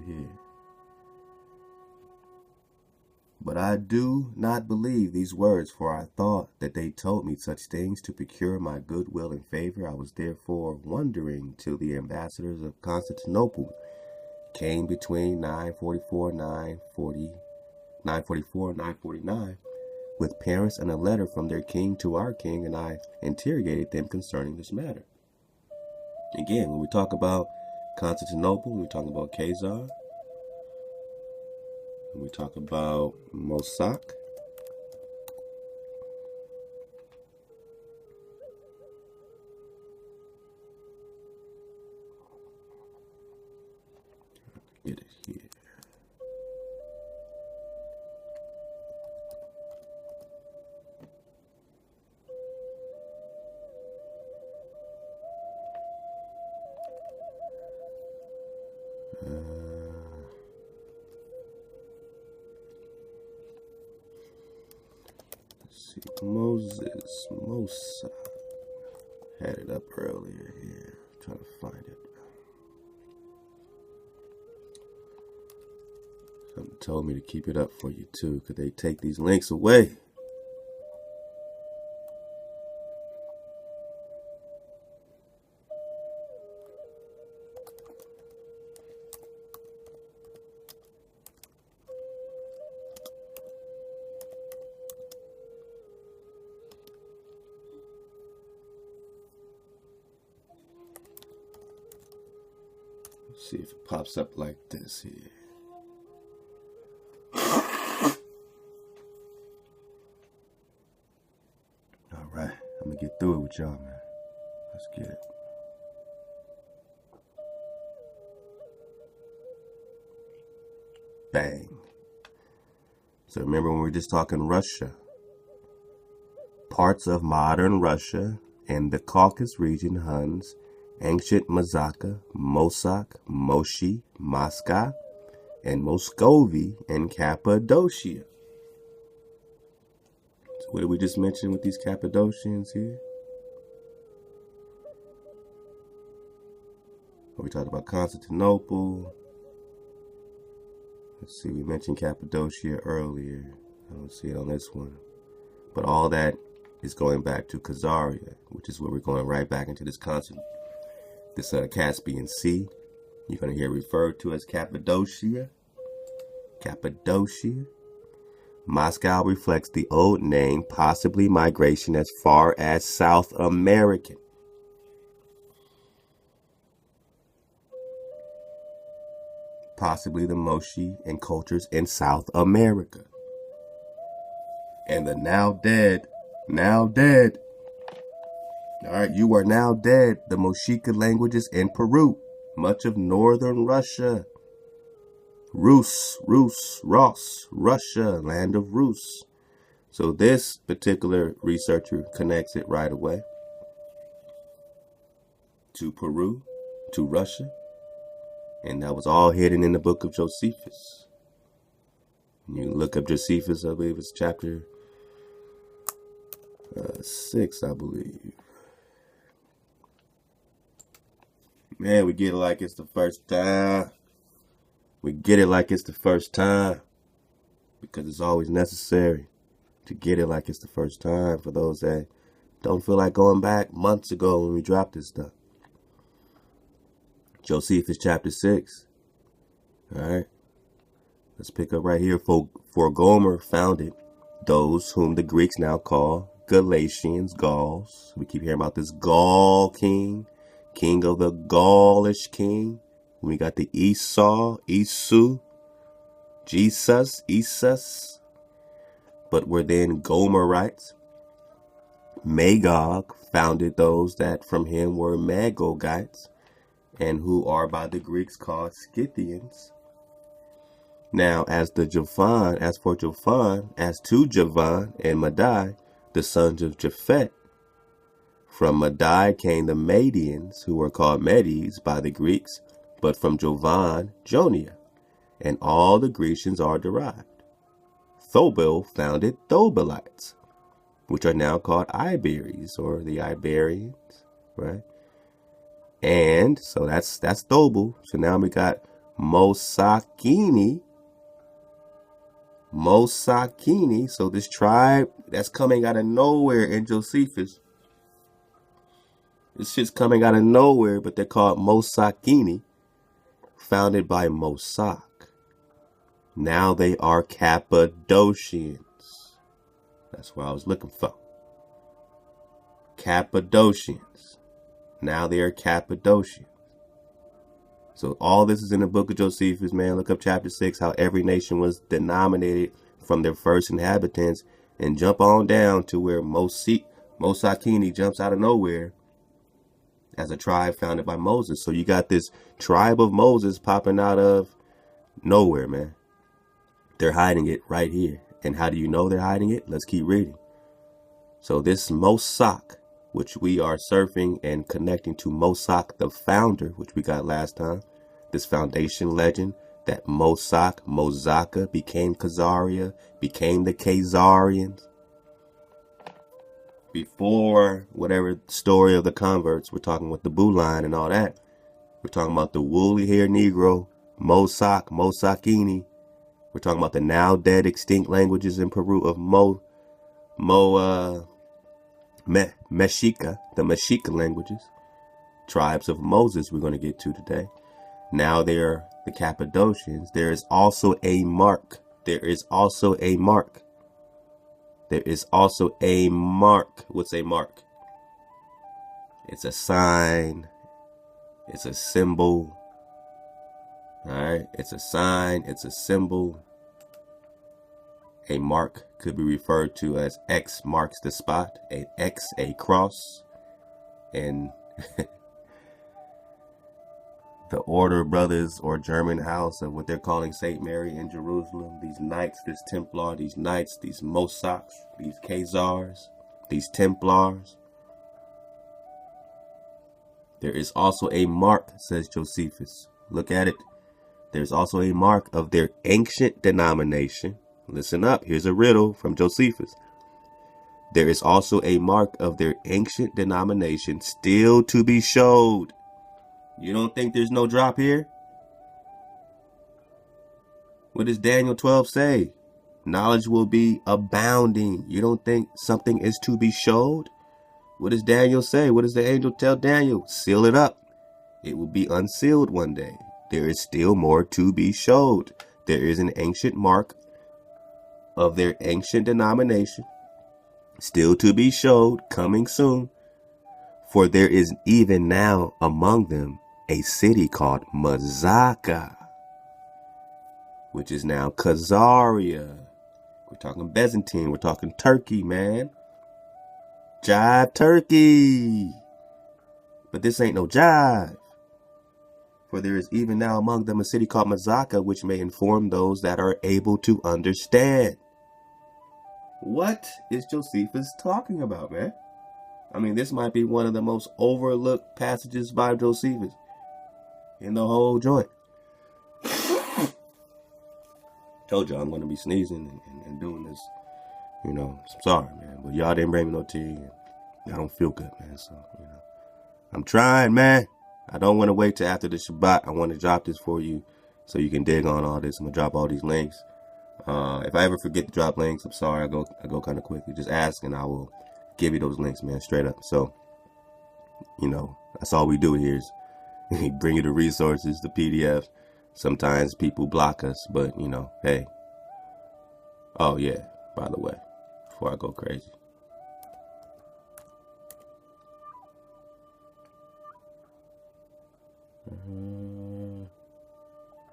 [SPEAKER 1] here. But I do not believe these words, for I thought that they told me such things to procure my goodwill and favor. I was therefore wondering till the ambassadors of Constantinople came between 944 and 949 with parents and a letter from their king to our king, and I interrogated them concerning this matter. Again, when we talk about Constantinople, we talk about Khazar, we talk about Mosak, get it here. Mosa. Had it up earlier here. Trying to find it. Something told me to keep it up for you too. Could they take these links away? See if it pops up like this here. All right, I'm gonna get through it with y'all, man. Let's get it. Bang. So remember when we were just talking Russia, parts of modern Russia and the Caucasus region, Huns, ancient Mazaka, Mosak, Moshi, Moscow, and Moscovy, and Cappadocia. So what did we just mention with these Cappadocians here? We talked about Constantinople. Let's see, we mentioned Cappadocia earlier. I don't see it on this one. But all that is going back to Khazaria, which is where we're going right back into this Caspian Sea. You're going to hear referred to as Cappadocia. Cappadocia. Moscow reflects the old name, possibly migration as far as South American. Possibly the Moshi and cultures in South America. And the now dead. Alright, you are now dead. The Moshika languages in Peru, much of northern Russia. Rus, Russia, land of Rus. So this particular researcher connects it right away to Peru, to Russia, and that was all hidden in the book of Josephus. You look up Josephus, I believe it's chapter 6, I believe. Man, we get it like it's the first time. We get it like it's the first time because it's always necessary to get it like it's the first time for those that don't feel like going back months ago when we dropped this stuff. Josephus chapter 6. All right. Let's pick up right here. For Gomer founded those whom the Greeks now call Galatians, Gauls. We keep hearing about this Gaul king of the Gaulish king. We got the Esau, Jesus, but were then Gomerites. Magog founded those that from him were Magogites, and who are by the Greeks called Scythians. Now, as to Javan and Madai, the sons of Japhet, from Madai came the Medians, who were called Medes by the Greeks, but from Jovan, Jonia, and all the Grecians are derived. Thobel founded Thobelites, which are now called Iberes, or the Iberians, right? And so that's Thobel. So now we got Mosakini. So this tribe that's coming out of nowhere in Josephus. This shit's coming out of nowhere, but they're called Mosakini, founded by Mosak. Now they are Cappadocians. That's what I was looking for. Cappadocians. Now they are Cappadocians. So all this is in the book of Josephus, man. Look up chapter 6, how every nation was denominated from their first inhabitants, and jump on down to where Mosakini jumps out of nowhere as a tribe founded by Moses. So you got this tribe of Moses popping out of nowhere, man. They're hiding it right here. And how do you know they're hiding it? Let's keep reading. So this Mosak, which we are surfing and connecting to Mosak, the founder, which we got last time, this foundation legend that Mosaka became Khazaria, became the Khazarians. Before whatever story of the converts, we're talking with the Boo line and all that. We're talking about the woolly haired Negro, Mosakini. We're talking about the now dead extinct languages in Peru of Mexica, the Mexica languages, tribes of Moses we're going to get to today. Now they're the Cappadocians. There is also a mark. What's a mark? It's a sign. It's a symbol. Alright, it's a sign. It's a symbol. A mark could be referred to as X marks the spot. A X, a cross. And the Order Brothers or German house of what they're calling St. Mary in Jerusalem. These knights, this Templar, these knights, these Mosaks, these Khazars, these Templars. There is also a mark, says Josephus. Look at it. There's also a mark of their ancient denomination. Listen up. Here's a riddle from Josephus. There is also a mark of their ancient denomination still to be showed. You don't think there's no drop here? What does Daniel 12 say? Knowledge will be abounding. You don't think something is to be showed? What does Daniel say? What does the angel tell Daniel? Seal it up. It will be unsealed one day. there is still more to be showed. There is an ancient mark of their ancient denomination, still to be showed, coming soon. For there is even now among them a city called Mazaka, which is now Khazaria. We're talking Byzantine. We're talking Turkey, man. Jive Turkey. But this ain't no jive. For there is even now among them a city called Mazaka, which may inform those that are able to understand. What is Josephus talking about, man? I mean, this might be one of the most overlooked passages by Josephus in the whole joint. Told y'all I'm going to be sneezing and doing this. You know, I'm sorry, man. But y'all didn't bring me no tea. And I don't feel good, man. So, you know, I'm trying, man. I don't want to wait till after the Shabbat. I want to drop this for you so you can dig on all this. I'm going to drop all these links. If I ever forget to drop links, I'm sorry. I go kind of quickly. Just ask and I will give you those links, man, straight up. So, you know, that's all we do here is bring you the resources, the PDFs. Sometimes people block us, but, you know, hey. Oh, yeah, by the way, before I go crazy.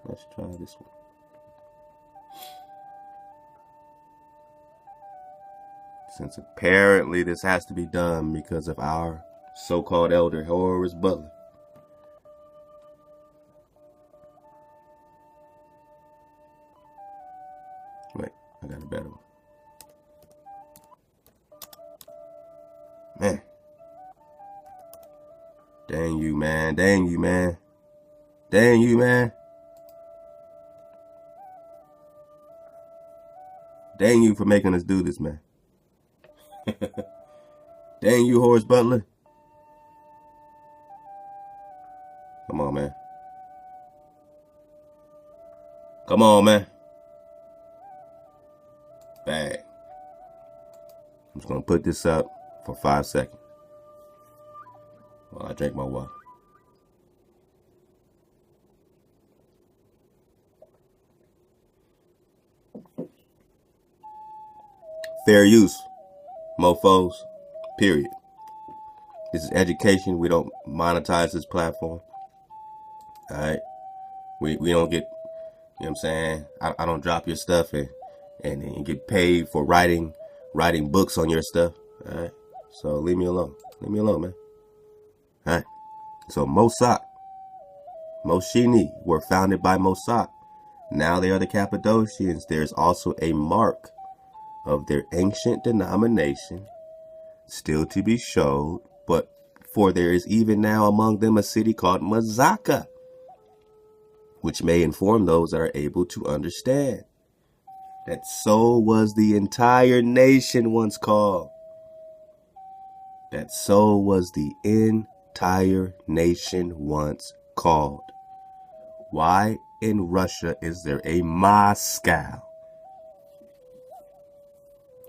[SPEAKER 1] Let's try this one. Since apparently this has to be done because of our so-called elder, Horace Butler. Wait, I got a better one. Man. Dang you, man. Dang you, man. Dang you, man. Dang you for making us do this, man. Dang you, Horace Butler. Come on, man. Come on, man. Bang. I'm just going to put this up for 5 seconds while I drink my water. Fair use, mofos, period. This is education. We don't monetize this platform. All right. We don't get, you know what I'm saying? I don't drop your stuff and get paid for writing books on your stuff. All right. So leave me alone. Leave me alone, man. All right. So Mosak, Moshini were founded by Mosak. Now they are the Cappadocians. There's also a mark of their ancient denomination still to be showed, but for there is even now among them a city called Mazaka, which may inform those that are able to understand. That so was the entire nation once called. That so was the entire nation once called. Why in Russia is there a Moscow?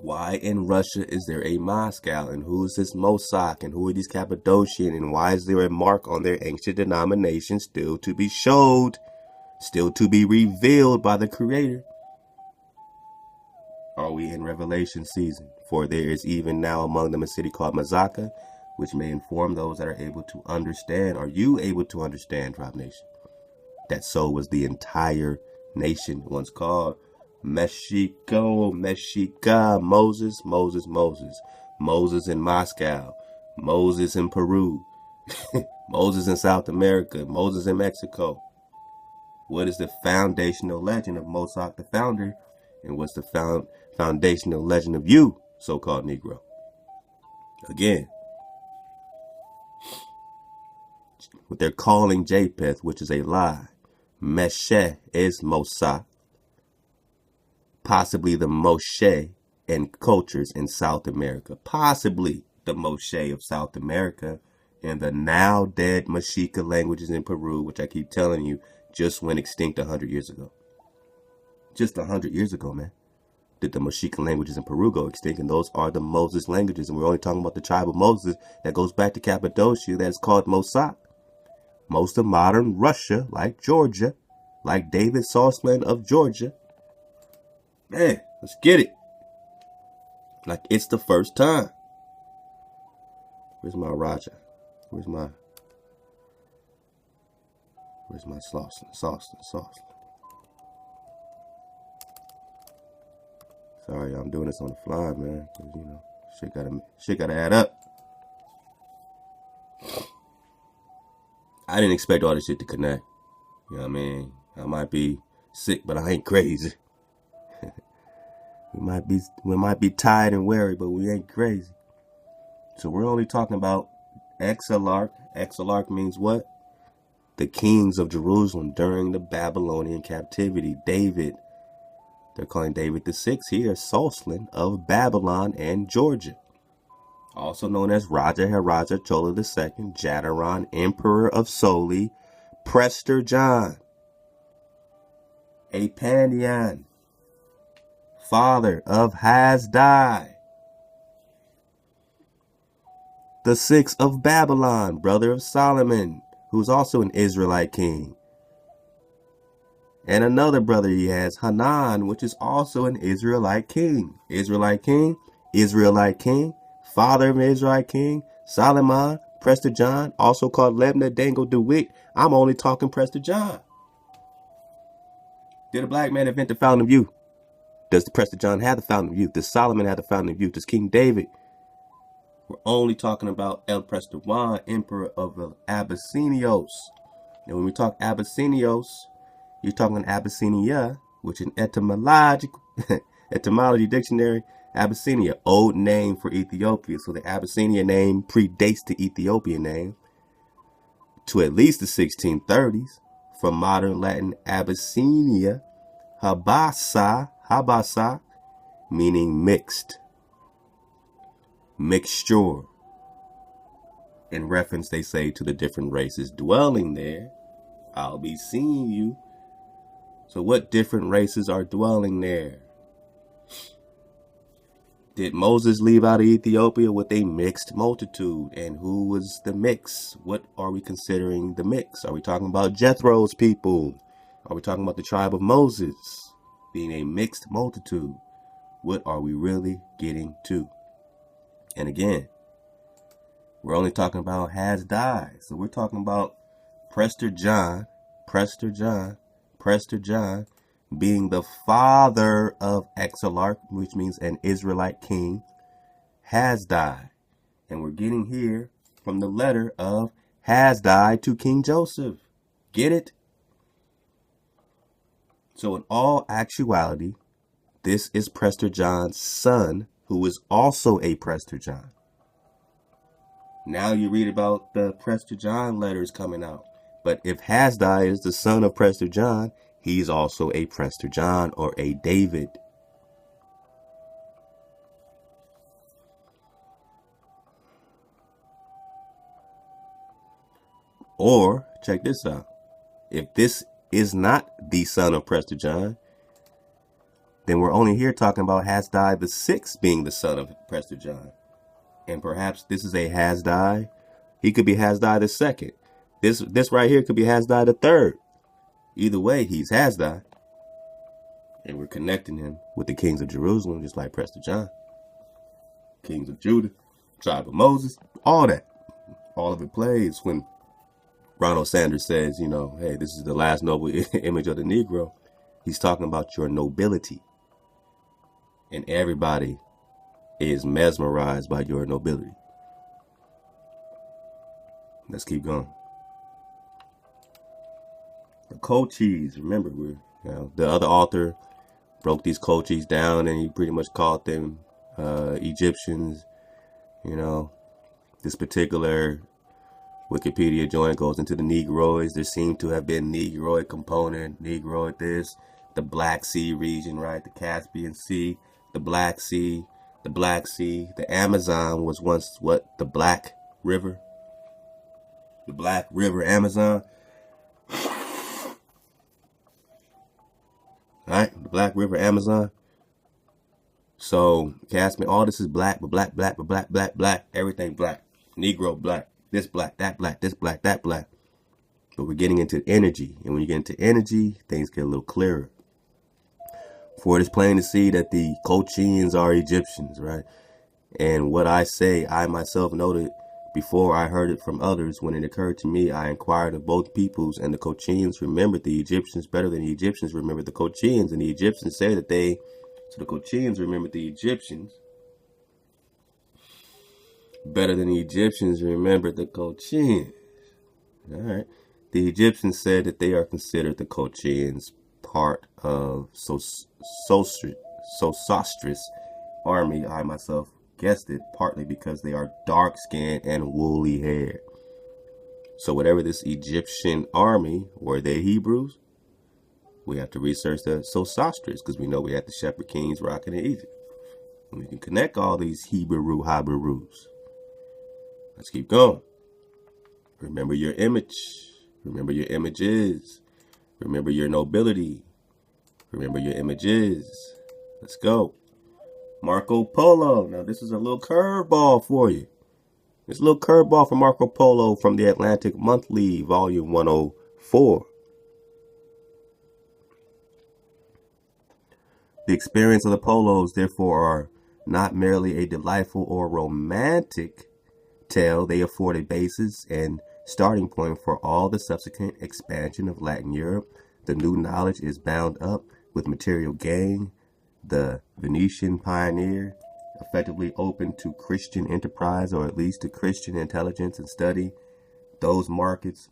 [SPEAKER 1] Why in Russia is there a Moscow? And who is this Mosak? And who are these Cappadocian? And why is there a mark on their ancient denomination still to be showed? Still to be revealed by the Creator? Are we in Revelation season? For there is even now among them a city called Mazaka, which may inform those that are able to understand. Are you able to understand, Drop Nation? That so was the entire nation once called. Mexico, Moses, Moses, Moses. Moses in Moscow. Moses in Peru. Moses in South America. Moses in Mexico. What is the foundational legend of Mosak the founder? And what's the foundational legend of you, so-called Negro? Again, what they're calling Japheth, which is a lie. Meshech is Mosak. Possibly the Moshe and cultures in South America. Possibly the Moshe of South America and the now dead Mexica languages in Peru, which I keep telling you just went extinct 100 years ago. Just 100 years ago, man, did the Mexican languages in Peru go extinct, and those are the Moses languages. And we're only talking about the tribe of Moses that goes back to Cappadocia that is called Mosak. most of modern Russia, like Georgia, like David Soslan of Georgia. Man, let's get it. Like it's the first time. Where's my Raja? Where's my Slauson? Sorry, I'm doing this on the fly, man. Cause, you know, shit gotta add up. I didn't expect all this shit to connect. You know what I mean? I might be sick, but I ain't crazy. we might be tired and weary, but we ain't crazy. So we're only talking about Exarch. Exarch means what? The kings of Jerusalem during the Babylonian captivity. David, they're calling David the Sixth here, Soslan of Babylon and Georgia. Also known as Raja Haraja Chola II, Jadaron, Emperor of Soli, Prester John, Apanian, father of Hasdai, the sixth of Babylon, brother of Solomon, who's also an Israelite king. And another brother he has, Hanan, which is also an Israelite king. Israelite king, father of an Israelite king, Solomon, Prester John, also called Lebna Dango DeWitt. I'm only talking Prester John. Did a black man invent the fountain of youth? Does the Prester John have the fountain of youth? Does Solomon have the fountain of youth? Does King David? We're only talking about El Prester Juan, Emperor of Abyssinios. And when we talk Abyssinios, you're talking Abyssinia, which in etymology dictionary, Abyssinia, old name for Ethiopia. So the Abyssinia name predates the Ethiopian name to at least the 1630s. From modern Latin Abyssinia, habasa, meaning mixed, mixture. In reference, they say, to the different races dwelling there. I'll be seeing you. So what different races are dwelling there? Did Moses leave out of Ethiopia with a mixed multitude? And who was the mix? What are we considering the mix? Are we talking about Jethro's people? Are we talking about the tribe of Moses being a mixed multitude? What are we really getting to? And again, we're only talking about Hasdai. So we're talking about Prester John being the father of Exarch, which means an Israelite king, Hasdai. And we're getting here from the letter of Hasdai to King Joseph. Get it? So in all actuality, this is Prester John's son, who is also a Prester John. Now you read about the Prester John letters coming out. But if Hasdai is the son of Prester John, he's also a Prester John or a David. Or, check this out. If this is not the son of Prester John, then we're only here talking about Hasdai the sixth being the son of Prester John. And perhaps this is a Hasdai. He could be Hasdai the second. This right here could be Hasdai the third. Either way, he's Hasdai. And we're connecting him with the kings of Jerusalem, just like Prester John. Kings of Judah, tribe of Moses, all that. All of it plays when Ronald Sanders says, you know, hey, this is the last noble image of the Negro. He's talking about your nobility. And everybody is mesmerized by your nobility. Let's keep going. The Cochise, remember, the other author broke these Cochise down, and he pretty much called them Egyptians. You know, this particular Wikipedia joint goes into the Negroids. There seem to have been Negroid component, Negroid this, the Black Sea region, right? The Caspian Sea, the Black Sea, the Amazon was once what? The Black River. The Black River Amazon. Right? The Black River Amazon. So, Caspian, all this is black, but black. Everything black. Negro black. This black, that black, this black, that black. But we're getting into energy. And when you get into energy, things get a little clearer. For it is plain to see that the Colchians are Egyptians, right? And what I say, I myself noted before I heard it from others. When it occurred to me, I inquired of both peoples, and the Colchians remembered the Egyptians better than the Egyptians remembered the Colchians. And the Egyptians say that the Colchians remembered the Egyptians better than the Egyptians remembered the Colchians. All right. The Egyptians said that they are considered the Colchians part of Sosostris army. I myself guessed it, partly because they are dark-skinned and woolly hair. So whatever this Egyptian army, were they Hebrews? We have to research the Sosostris, because we know we had the Shepherd Kings rocking in Egypt. And we can connect all these Hebrews. Let's keep going. Remember your image. Remember your images. Remember your nobility. Remember your images. Let's go. Marco Polo. Now, this is a little curveball for you. It's a little curveball for Marco Polo from the Atlantic Monthly, Volume 104. The experience of the Polos, therefore, are not merely a delightful or romantic tale. They afford a basis and starting point for all the subsequent expansion of Latin Europe. The new knowledge is bound up with material gain. The Venetian pioneer, effectively open to Christian enterprise, or at least to Christian intelligence and study, those markets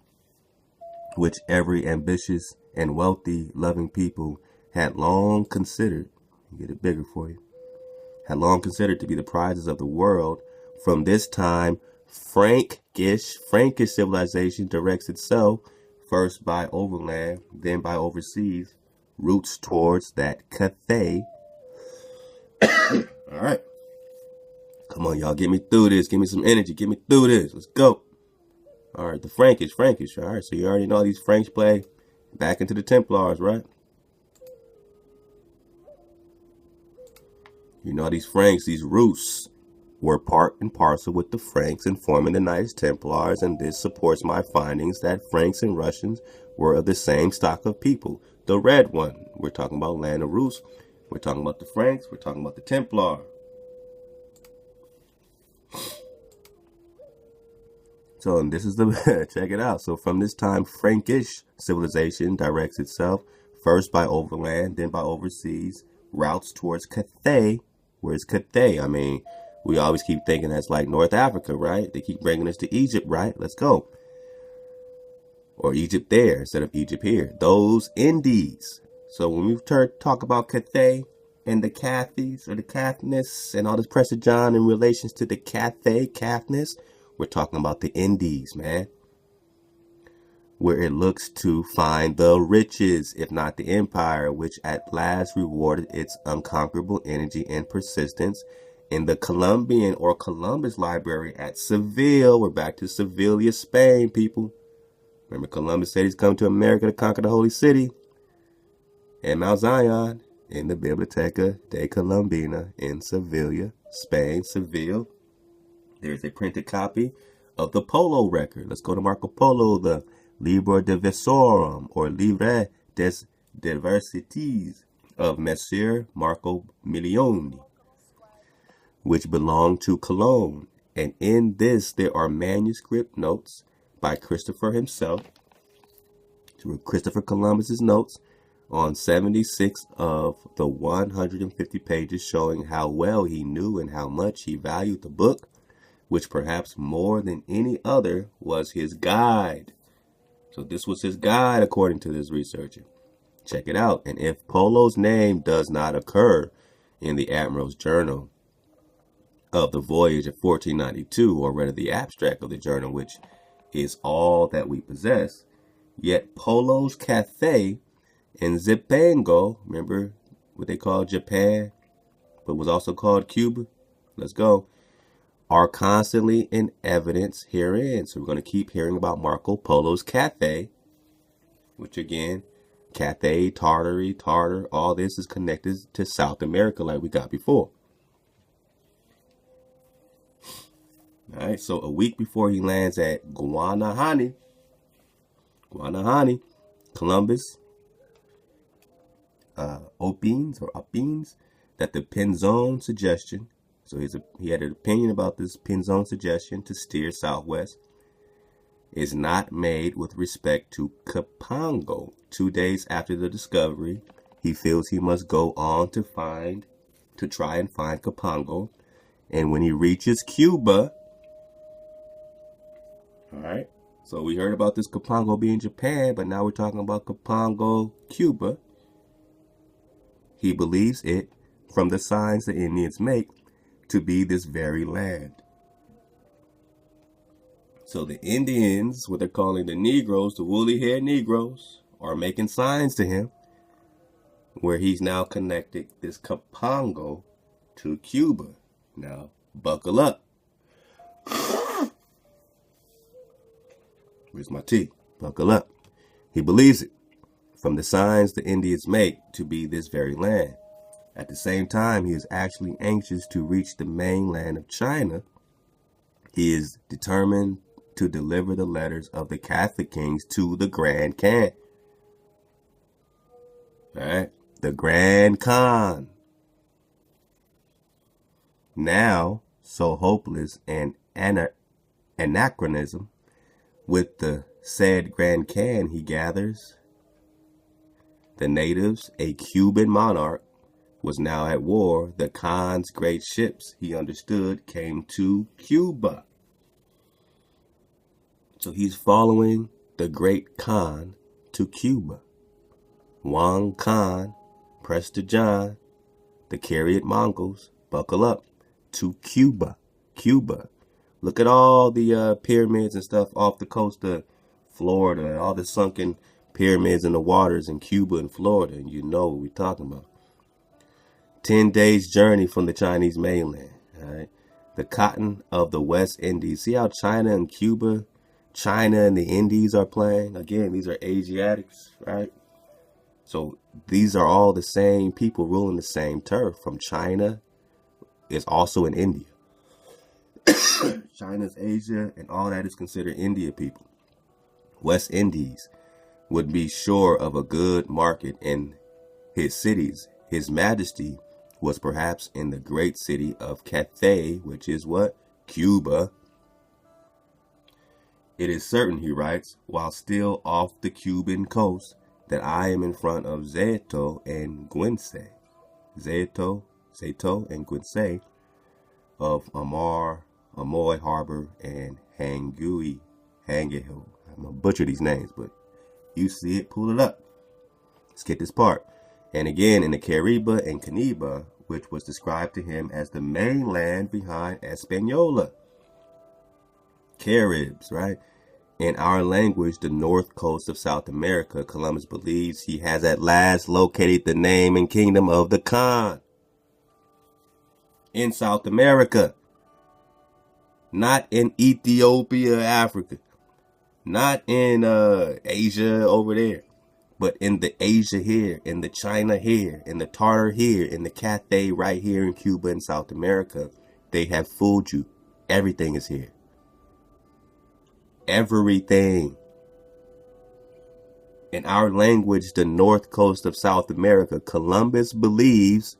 [SPEAKER 1] which every ambitious and wealthy loving people had long considered, get it bigger for you, had long considered to be the prizes of the world. From this time, Frankish civilization directs itself, first by overland, then by overseas, routes towards that Cathay. All right. Come on, y'all. Get me through this. Give me some energy. Get me through this. Let's go. All right. The Frankish. All right. So you already know these Franks play back into the Templars, right? You know these Franks, these Rus, were part and parcel with the Franks in forming the Knights Templars, and this supports my findings that Franks and Russians were of the same stock of people. The red one. We're talking about land of Rus. We're talking about the Franks. We're talking about the Templar. So, and this is the, check it out. So from this time, Frankish civilization directs itself first by overland, then by overseas, routes towards Cathay. Where's Cathay? I mean, we always keep thinking that's like North Africa, right? They keep bringing us to Egypt, right? Let's go. Or Egypt there instead of Egypt here. Those Indies. So when we talk about Cathay and the Cathes or the Cathnis and all this Prester John in relations to the Cathay, Cathnis, we're talking about the Indies, man. Where it looks to find the riches, if not the empire, which at last rewarded its unconquerable energy and persistence in the Columbian or Columbus Library at Seville. We're back to Sevilla, Spain, people. Remember, Columbus said he's come to America to conquer the Holy City. And Mount Zion in the Biblioteca de Colombina in Sevilla, Spain, Seville. There's a printed copy of the Polo record. Let's go to Marco Polo, the Libro Diversorum, or Livre des Diversities of Messer Marco Milioni, which belonged to Cologne. And in this, there are manuscript notes by Christopher himself, Christopher Columbus's notes, on 76 of the 150 pages, showing how well he knew and how much he valued the book, which perhaps more than any other was his guide. So this was his guide, according to this researcher. Check it out. And if Polo's name does not occur in the Admiral's Journal of the voyage of 1492, or rather the abstract of the journal, which is all that we possess, yet Polo's Cathay and Zipango, remember what they called Japan, but was also called Cuba? Let's go. Are constantly in evidence herein. So we're going to keep hearing about Marco Polo's Cathay, which again, Cathay, Tartar, all this is connected to South America like we got before. All right, so a week before he lands at Guanahani, Guanahani, Columbus, opines that the Pinzon suggestion, so he had an opinion about this Pinzon suggestion to steer southwest, is not made with respect to Kapango. 2 days after the discovery, he feels he must go on to try and find Kapango. And when he reaches Cuba, all right, so we heard about this Kapango being Japan, but now we're talking about Kapango, Cuba. He believes it, from the signs the Indians make, to be this very land. So the Indians, what they're calling the Negroes, the woolly-haired Negroes, are making signs to him where he's now connected this Kapango to Cuba. Now, buckle up. Where's my tea? Buckle up. He believes it, from the signs the Indians make, to be this very land. At the same time, he is actually anxious to reach the mainland of China. He is determined to deliver the letters of the Catholic kings to the Grand Khan. All right, the Grand Khan. Now, so hopeless and anachronism, with the said Grand Khan, he gathers the natives, a Cuban monarch, was now at war. The Khan's great ships, he understood, came to Cuba. So he's following the great Khan to Cuba. Wang Khan, Prester John, the Karaites Mongols, buckle up, to Cuba. Cuba. Look at all the pyramids and stuff off the coast of Florida, all the sunken pyramids in the waters in Cuba and Florida, and you know what we're talking about. 10 days journey from the Chinese mainland. All right, the cotton of the West Indies. See how China and Cuba, China and the Indies are playing? Again, these are Asiatics, right? So these are all the same people ruling the same turf. From China is also in India. China's Asia, and all that is considered India people. West Indies would be sure of a good market in his cities. His Majesty was perhaps in the great city of Cathay, which is what? Cuba. It is certain, he writes, while still off the Cuban coast, that I am in front of Zeto and Guince. Zeto and Guince of Amoy Harbor and Hangui. I'm going to butcher these names, but you see it, pull it up. Let's get this part. And again, in the Caribe and Caniba, which was described to him as the mainland behind Hispaniola. Caribs, right? In our language, the north coast of South America, Columbus believes he has at last located the name and kingdom of the Khan. In South America. Not in Ethiopia, Africa. Not in Asia over there. But in the Asia here, in the China here, in the Tartar here, in the Cathay right here in Cuba and South America, they have fooled you. Everything is here. Everything. In our language, the north coast of South America, Columbus believes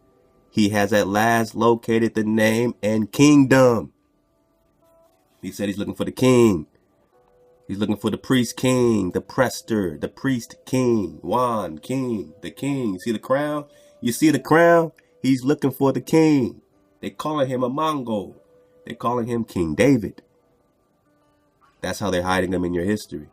[SPEAKER 1] he has at last located the name and kingdom. He said he's looking for the king. He's looking for the priest king, the Prester, the priest king, Juan king, the king. You see the crown? You see the crown? He's looking for the king. They calling him a Mongol. They calling him King David. That's how they're hiding him in your history.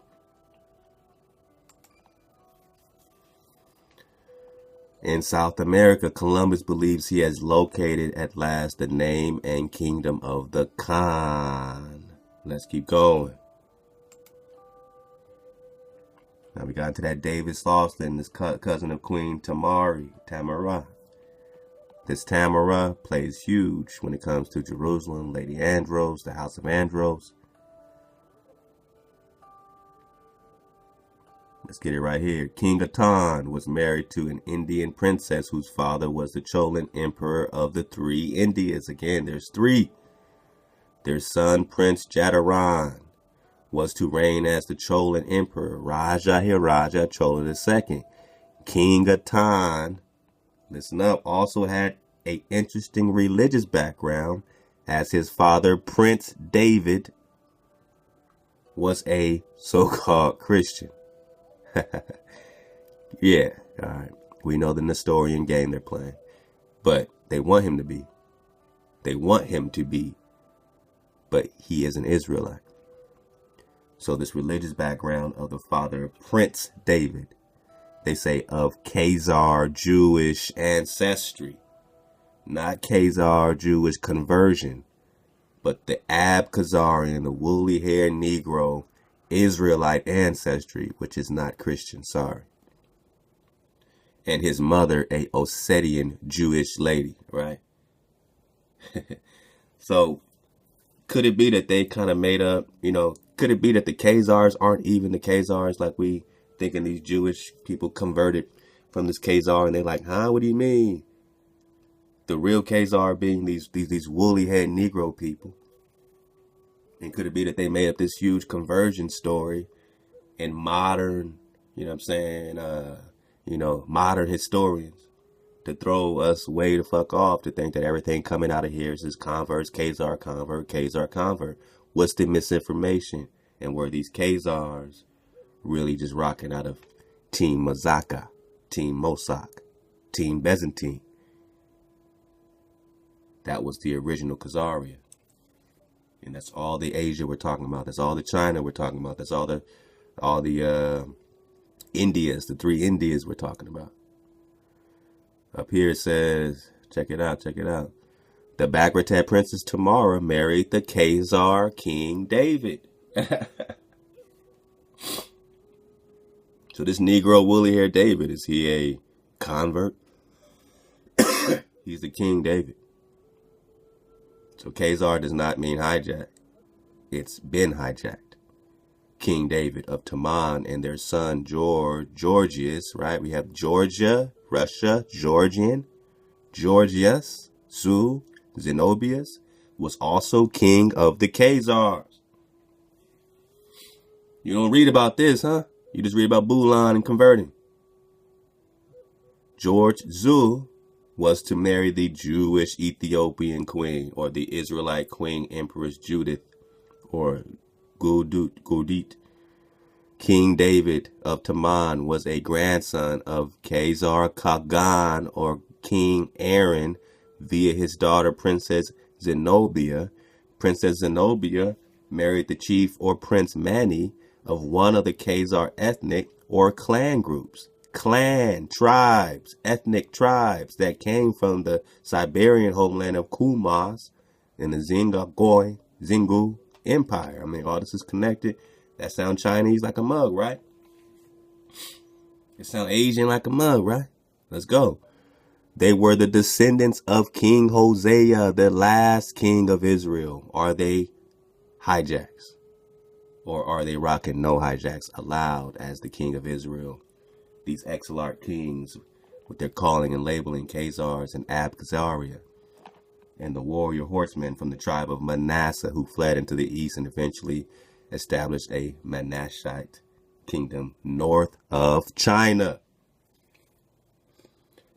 [SPEAKER 1] In South America, Columbus believes he has located at last the name and kingdom of the Khan. Let's keep going. Now we got into that David Slauson, this cousin of Queen Tamara. This Tamara plays huge when it comes to Jerusalem, Lady Andros, the House of Andros. Let's get it right here. King Atan was married to an Indian princess whose father was the Cholan emperor of the three Indias. Again, there's three. Their son, Prince Jadaran, was to reign as the Cholan Emperor, Raja Chola II. King Atan, listen up, also had an interesting religious background, as his father, Prince David, was a so-called Christian. Yeah, all right. We know the Nestorian game they're playing, but they want him to be. They want him to be, but he is an Israelite. So this religious background of the father, Prince David, they say of Khazar Jewish ancestry, not Khazar Jewish conversion, but the Ab-Khazarian, the woolly-haired Negro Israelite ancestry, which is not Christian, sorry. And his mother, a Ossetian Jewish lady, right? So could it be that they kind of made up, could it be that the Khazars aren't even the Khazars, like we thinking these Jewish people converted from this Khazar, and they're like, huh, what do you mean? The real Khazar being these woolly-haired Negro people. And could it be that they made up this huge conversion story, and modern, modern historians to throw us way the fuck off, to think that everything coming out of here is this converts, Khazar, convert, Khazar, convert. What's the misinformation? And were these Khazars really just rocking out of Team Mazaka, Team Mosak, Team Byzantine? That was the original Khazaria. And that's all the Asia we're talking about. That's all the China we're talking about. That's all the Indias, the 3 Indias we're talking about. Up here it says, check it out. The Bagratad Princess Tamara married the Khazar King David. So this Negro woolly-haired David, is he a convert? He's the King David. So Khazar does not mean hijack. It's been hijacked. King David of Taman and their son Georgius, right? We have Georgia, Russia, Georgian, Georgius, Zenobius, was also king of the Khazars. You don't read about this, huh? You just read about Bulan and converting. George Zu was to marry the Jewish Ethiopian queen, or the Israelite queen Empress Judith, or Godit. King David of Taman was a grandson of Khazar Kagan, or King Aaron, via his daughter Princess Zenobia. Princess Zenobia married the chief, or Prince Mani, of one of the Khazar ethnic or clan groups. Clan, tribes, ethnic tribes that came from the Siberian homeland of Kumaz in the Zingu Empire. I mean, all this is connected. That sound Chinese like a mug, right? It sound Asian like a mug, right? Let's go. They were the descendants of King Hosea, the last king of Israel. Are they hijacks? Or are they rocking no hijacks allowed as the king of Israel? These Exilart kings, with their calling and labeling Khazars and Ab-Khazaria, and the warrior horsemen from the tribe of Manasseh who fled into the east and eventually established a Manassite kingdom north of China.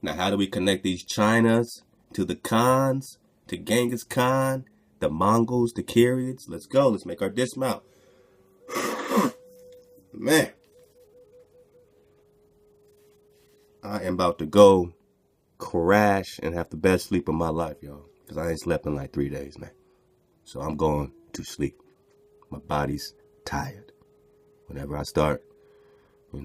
[SPEAKER 1] Now, how do we connect these Chinas to the Khans, to Genghis Khan, the Mongols, the Karaites? Let's go. Let's make our dismount. Man, I am about to go crash and have the best sleep of my life, y'all, because I ain't slept in like 3 days, man. So I'm going to sleep. My body's tired. Whenever I start, I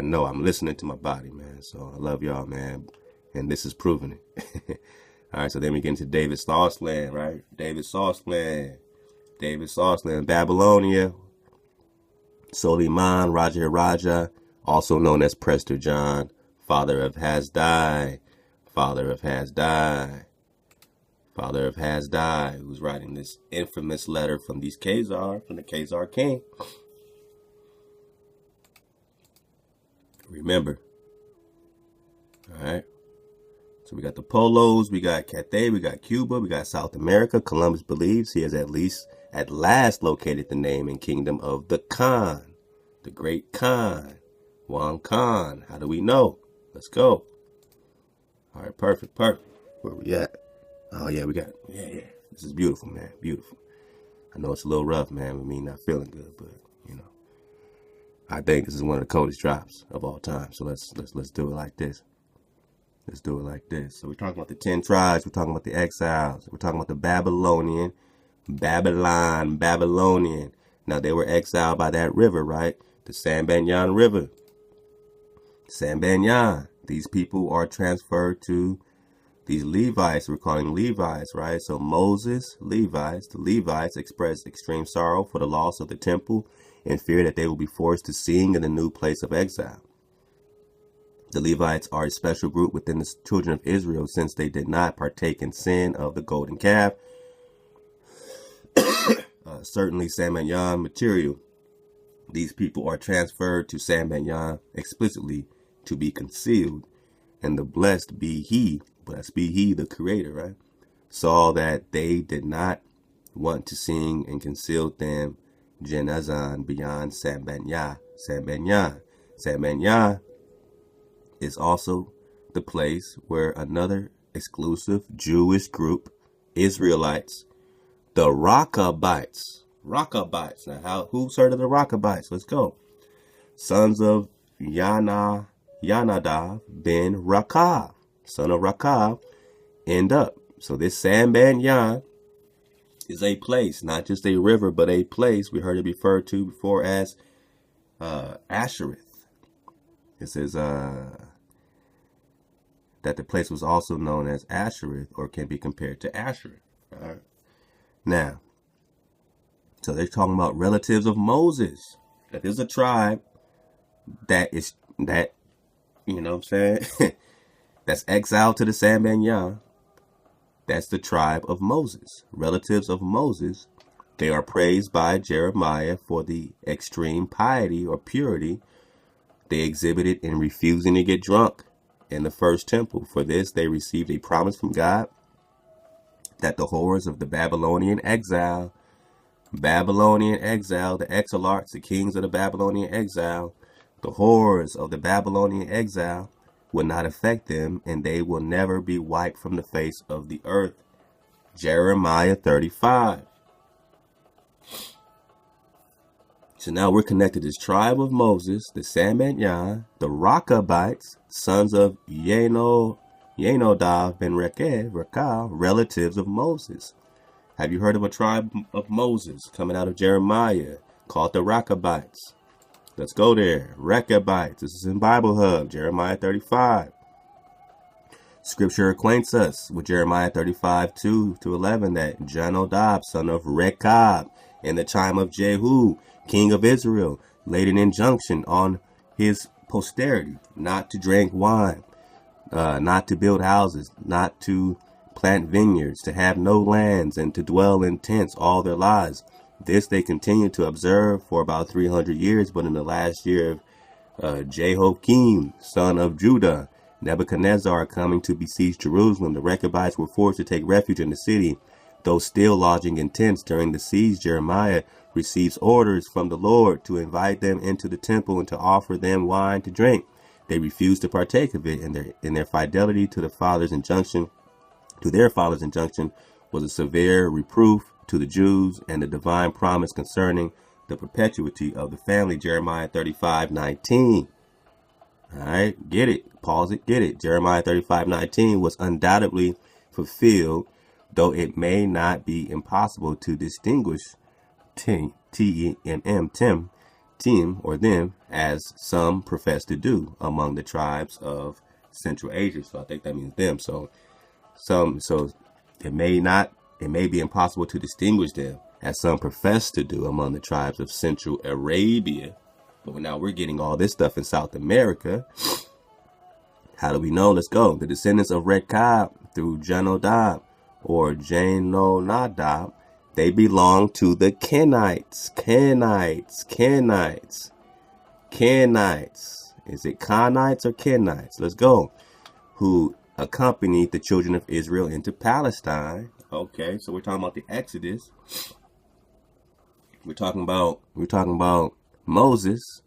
[SPEAKER 1] know I'm listening to my body, man. So I love y'all, man. And this is proving it. All right, so then we get into David Sauceland, right? David Sauceland, Babylonia. Soliman Raja, also known as Prester John, father of Hasdai, who's writing this infamous letter from the Khazar king. Remember. All right. So we got the Polos, we got Cathay, we got Cuba, we got South America. Columbus believes he has at least at last located the name and kingdom of the Khan, the great Khan, Wang Khan. How do we know? Let's go. All right, perfect. Where we at? Oh, yeah, we got it. Yeah. This is beautiful, man. Beautiful. I know it's a little rough, man, with me not feeling good, but, you know, I think this is one of the coldest drops of all time. So let's do it like this. Let's do it like this. So we're talking about the 10 tribes. We're talking about the exiles. We're talking about the Babylonian. Now, they were exiled by that river, right? The Sambanyan River. Sambanyan. These people are transferred to these Levites. We're calling Levites, right? So Moses, Levites. The Levites express extreme sorrow for the loss of the temple and fear that they will be forced to sing in the new place of exile. The Levites are a special group within the children of Israel since they did not partake in sin of the golden calf. Certainly Sambanyan material. These people are transferred to Sambanyan explicitly to be concealed. And the blessed be he the creator, right? Saw that they did not want to sing and concealed them Genazan beyond Sambanyan. Sambanyan is also the place where another exclusive Jewish group, Israelites, the Rechabites. Now, who's heard of the Rechabites? Let's go. Sons of Yonadav ben Rechab, son of Rechab, end up. So this Sambanyan is a place, not just a river, but a place we heard it referred to before as Ashereth. It says that the place was also known as Ashereth, or can be compared to Ashereth. All right. Now, so they're talking about relatives of Moses. That there's a tribe that, you know what I'm saying, that's exiled to the Sambanyan. That's the tribe of Moses. Relatives of Moses. They are praised by Jeremiah for the extreme piety or purity they exhibited in refusing to get drunk in the first temple. For this, they received a promise from God that the horrors of the Babylonian exile, the exilarchs, the kings of the Babylonian exile, the horrors of the Babylonian exile will not affect them, and they will never be wiped from the face of the earth. Jeremiah 35. So now we're connected to this tribe of Moses, the Sambanyan, the Rechabites, sons of Yenodav ben Rechab, relatives of Moses. Have you heard of a tribe of Moses coming out of Jeremiah called the Rechabites? Let's go there. Rechabites. This is in Bible Hub, Jeremiah 35. Scripture acquaints us with Jeremiah 35, 2-11, that Jonadab, son of Rechab, in the time of Jehu, king of Israel, laid an injunction on his posterity not to drink wine, not to build houses, not to plant vineyards, to have no lands, and to dwell in tents all their lives. This they continued to observe for about 300 years, but in the last year of Jehoiakim, son of Judah, Nebuchadnezzar coming to besiege Jerusalem, the Rechabites were forced to take refuge in the city. Though still lodging in tents during the siege, Jeremiah receives orders from the Lord to invite them into the temple and to offer them wine to drink. They refused to partake of it, and their fidelity to their father's injunction was a severe reproof to the Jews and the divine promise concerning the perpetuity of the family. Jeremiah 35:19. All right, get it. Pause it, get it. Jeremiah 35:19 was undoubtedly fulfilled, though it may not be impossible to distinguish Tim, or them, as some profess to do among the tribes of Central Asia. So I think that means them. So it may be impossible to distinguish them, as some profess to do among the tribes of Central Arabia. But now we're getting all this stuff in South America. How do we know? Let's go. The descendants of Rechab through Jonadab or Jonadab, they belong to the Kenites. Is it Kenites or Kenites? Let's go. Who accompanied the children of Israel into Palestine. Okay, so we're talking about the Exodus. We're talking about Moses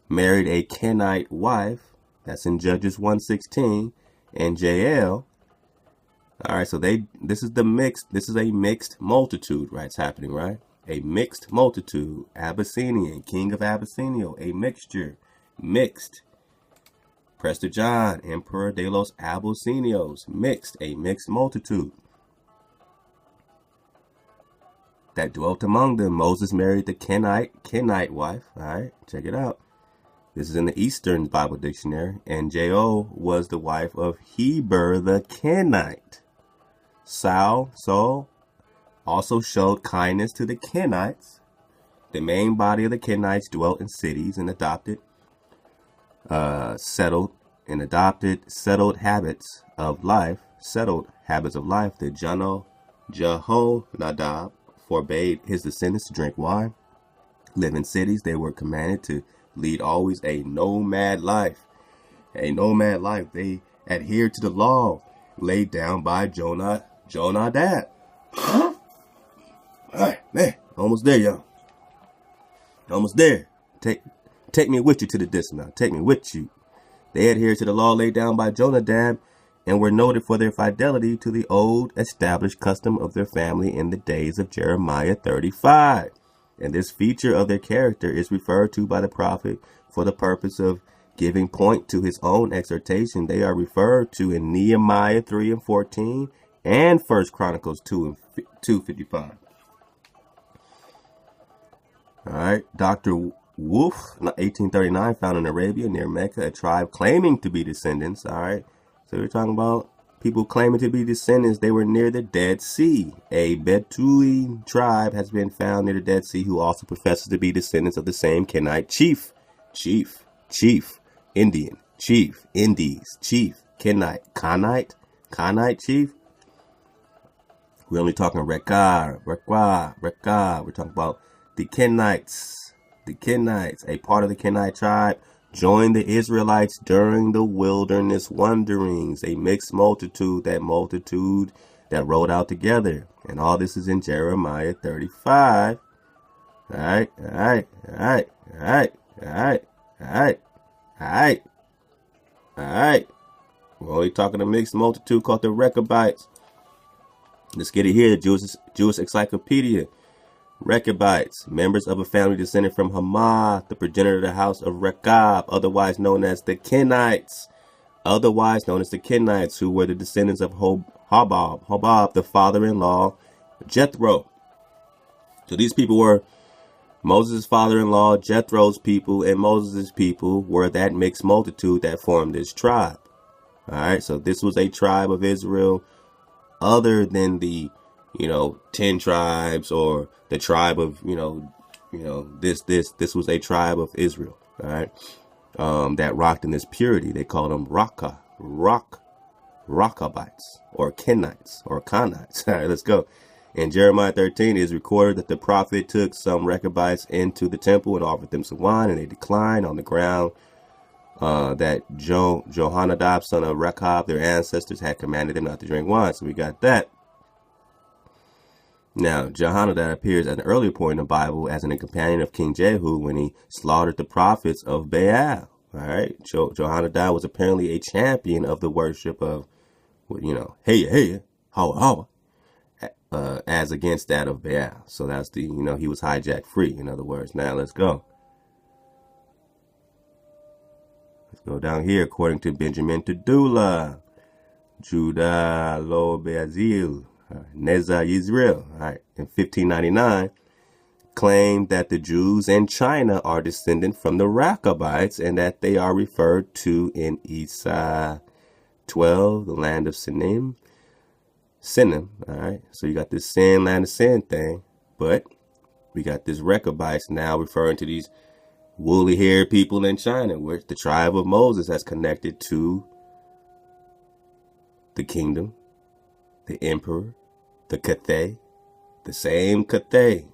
[SPEAKER 1] married a Kenite wife. That's in Judges 1:16, and Jael. All right, so this is a mixed multitude, right? It's happening, right? A mixed multitude. Abyssinian, king of Abyssinia, a mixture, mixed. Prester John, Emperor de los Abyssinios, mixed, a mixed multitude that dwelt among them. Moses married the Kenite wife. All right, check it out. This is in the Eastern Bible Dictionary. And Jael was the wife of Heber the Kenite. Saul also showed kindness to the Kenites. The main body of the Kenites dwelt in cities and settled habits of life. The Jehonadab forbade his descendants to drink wine, live in cities. They were commanded to lead always a nomad life. They adhered to the law laid down by Jonadab. All right, man, almost there, y'all. Almost there. Take me with you to the distance now. Take me with you. They adhered to the law laid down by Jonadab and were noted for their fidelity to the old established custom of their family in the days of Jeremiah 35. And this feature of their character is referred to by the prophet for the purpose of giving point to his own exhortation. They are referred to in Nehemiah 3:14 and 1 Chronicles 2:55. All right, Dr. Wolf, 1839, found in Arabia near Mecca, a tribe claiming to be descendants. All right, so we're talking about people claiming to be descendants. They were near the Dead Sea. A Bedouin tribe has been found near the Dead Sea who also professes to be descendants of the same Kenite chief, Indian, chief, Indies, chief, Kenite chief. We're only talking Rechab. We're talking about the Kenites, a part of the Kenite tribe, joined the Israelites during the wilderness wanderings, a mixed multitude that rode out together. And all this is in Jeremiah 35. All right. We're only talking a mixed multitude called the Rechabites. Let's get it here. Jewish Encyclopedia. Rechabites, members of a family descended from Hamath, the progenitor of the house of Rechab, otherwise known as the Kenites, who were the descendants of Hobab, the father-in-law, Jethro. So these people were Moses' father-in-law, Jethro's people, and Moses' people were that mixed multitude that formed this tribe. All right, so this was a tribe of Israel other than the 10 tribes or the tribe of, this was a tribe of Israel, all right, that rocked in this purity. They called them Rechabites or Kenites or Kenites. All right, let's go. In Jeremiah 13, it is recorded that the prophet took some Rechabites into the temple and offered them some wine, and they declined on the ground that Jehonadab, son of Rechab, their ancestors, had commanded them not to drink wine. So we got that. Now, Jehonadab appears at an earlier point in the Bible as a companion of King Jehu when he slaughtered the prophets of Baal. All right, Jehonadab was apparently a champion of the worship of, as against that of Baal. So that's he was hijacked free, in other words. Now, let's go. Let's go down here. According to Benjamin Tudula, Judah lo Beazil, Neza Yisrael, all right, in 1599, claimed that the Jews in China are descended from the Rechabites and that they are referred to in Isa 12, the land of Sinim. All right, so you got this sin, land of sin thing, but we got this Rechabites now referring to these woolly-haired people in China, which the tribe of Moses has connected to the kingdom, the emperor, the Cathay, the same Cathay,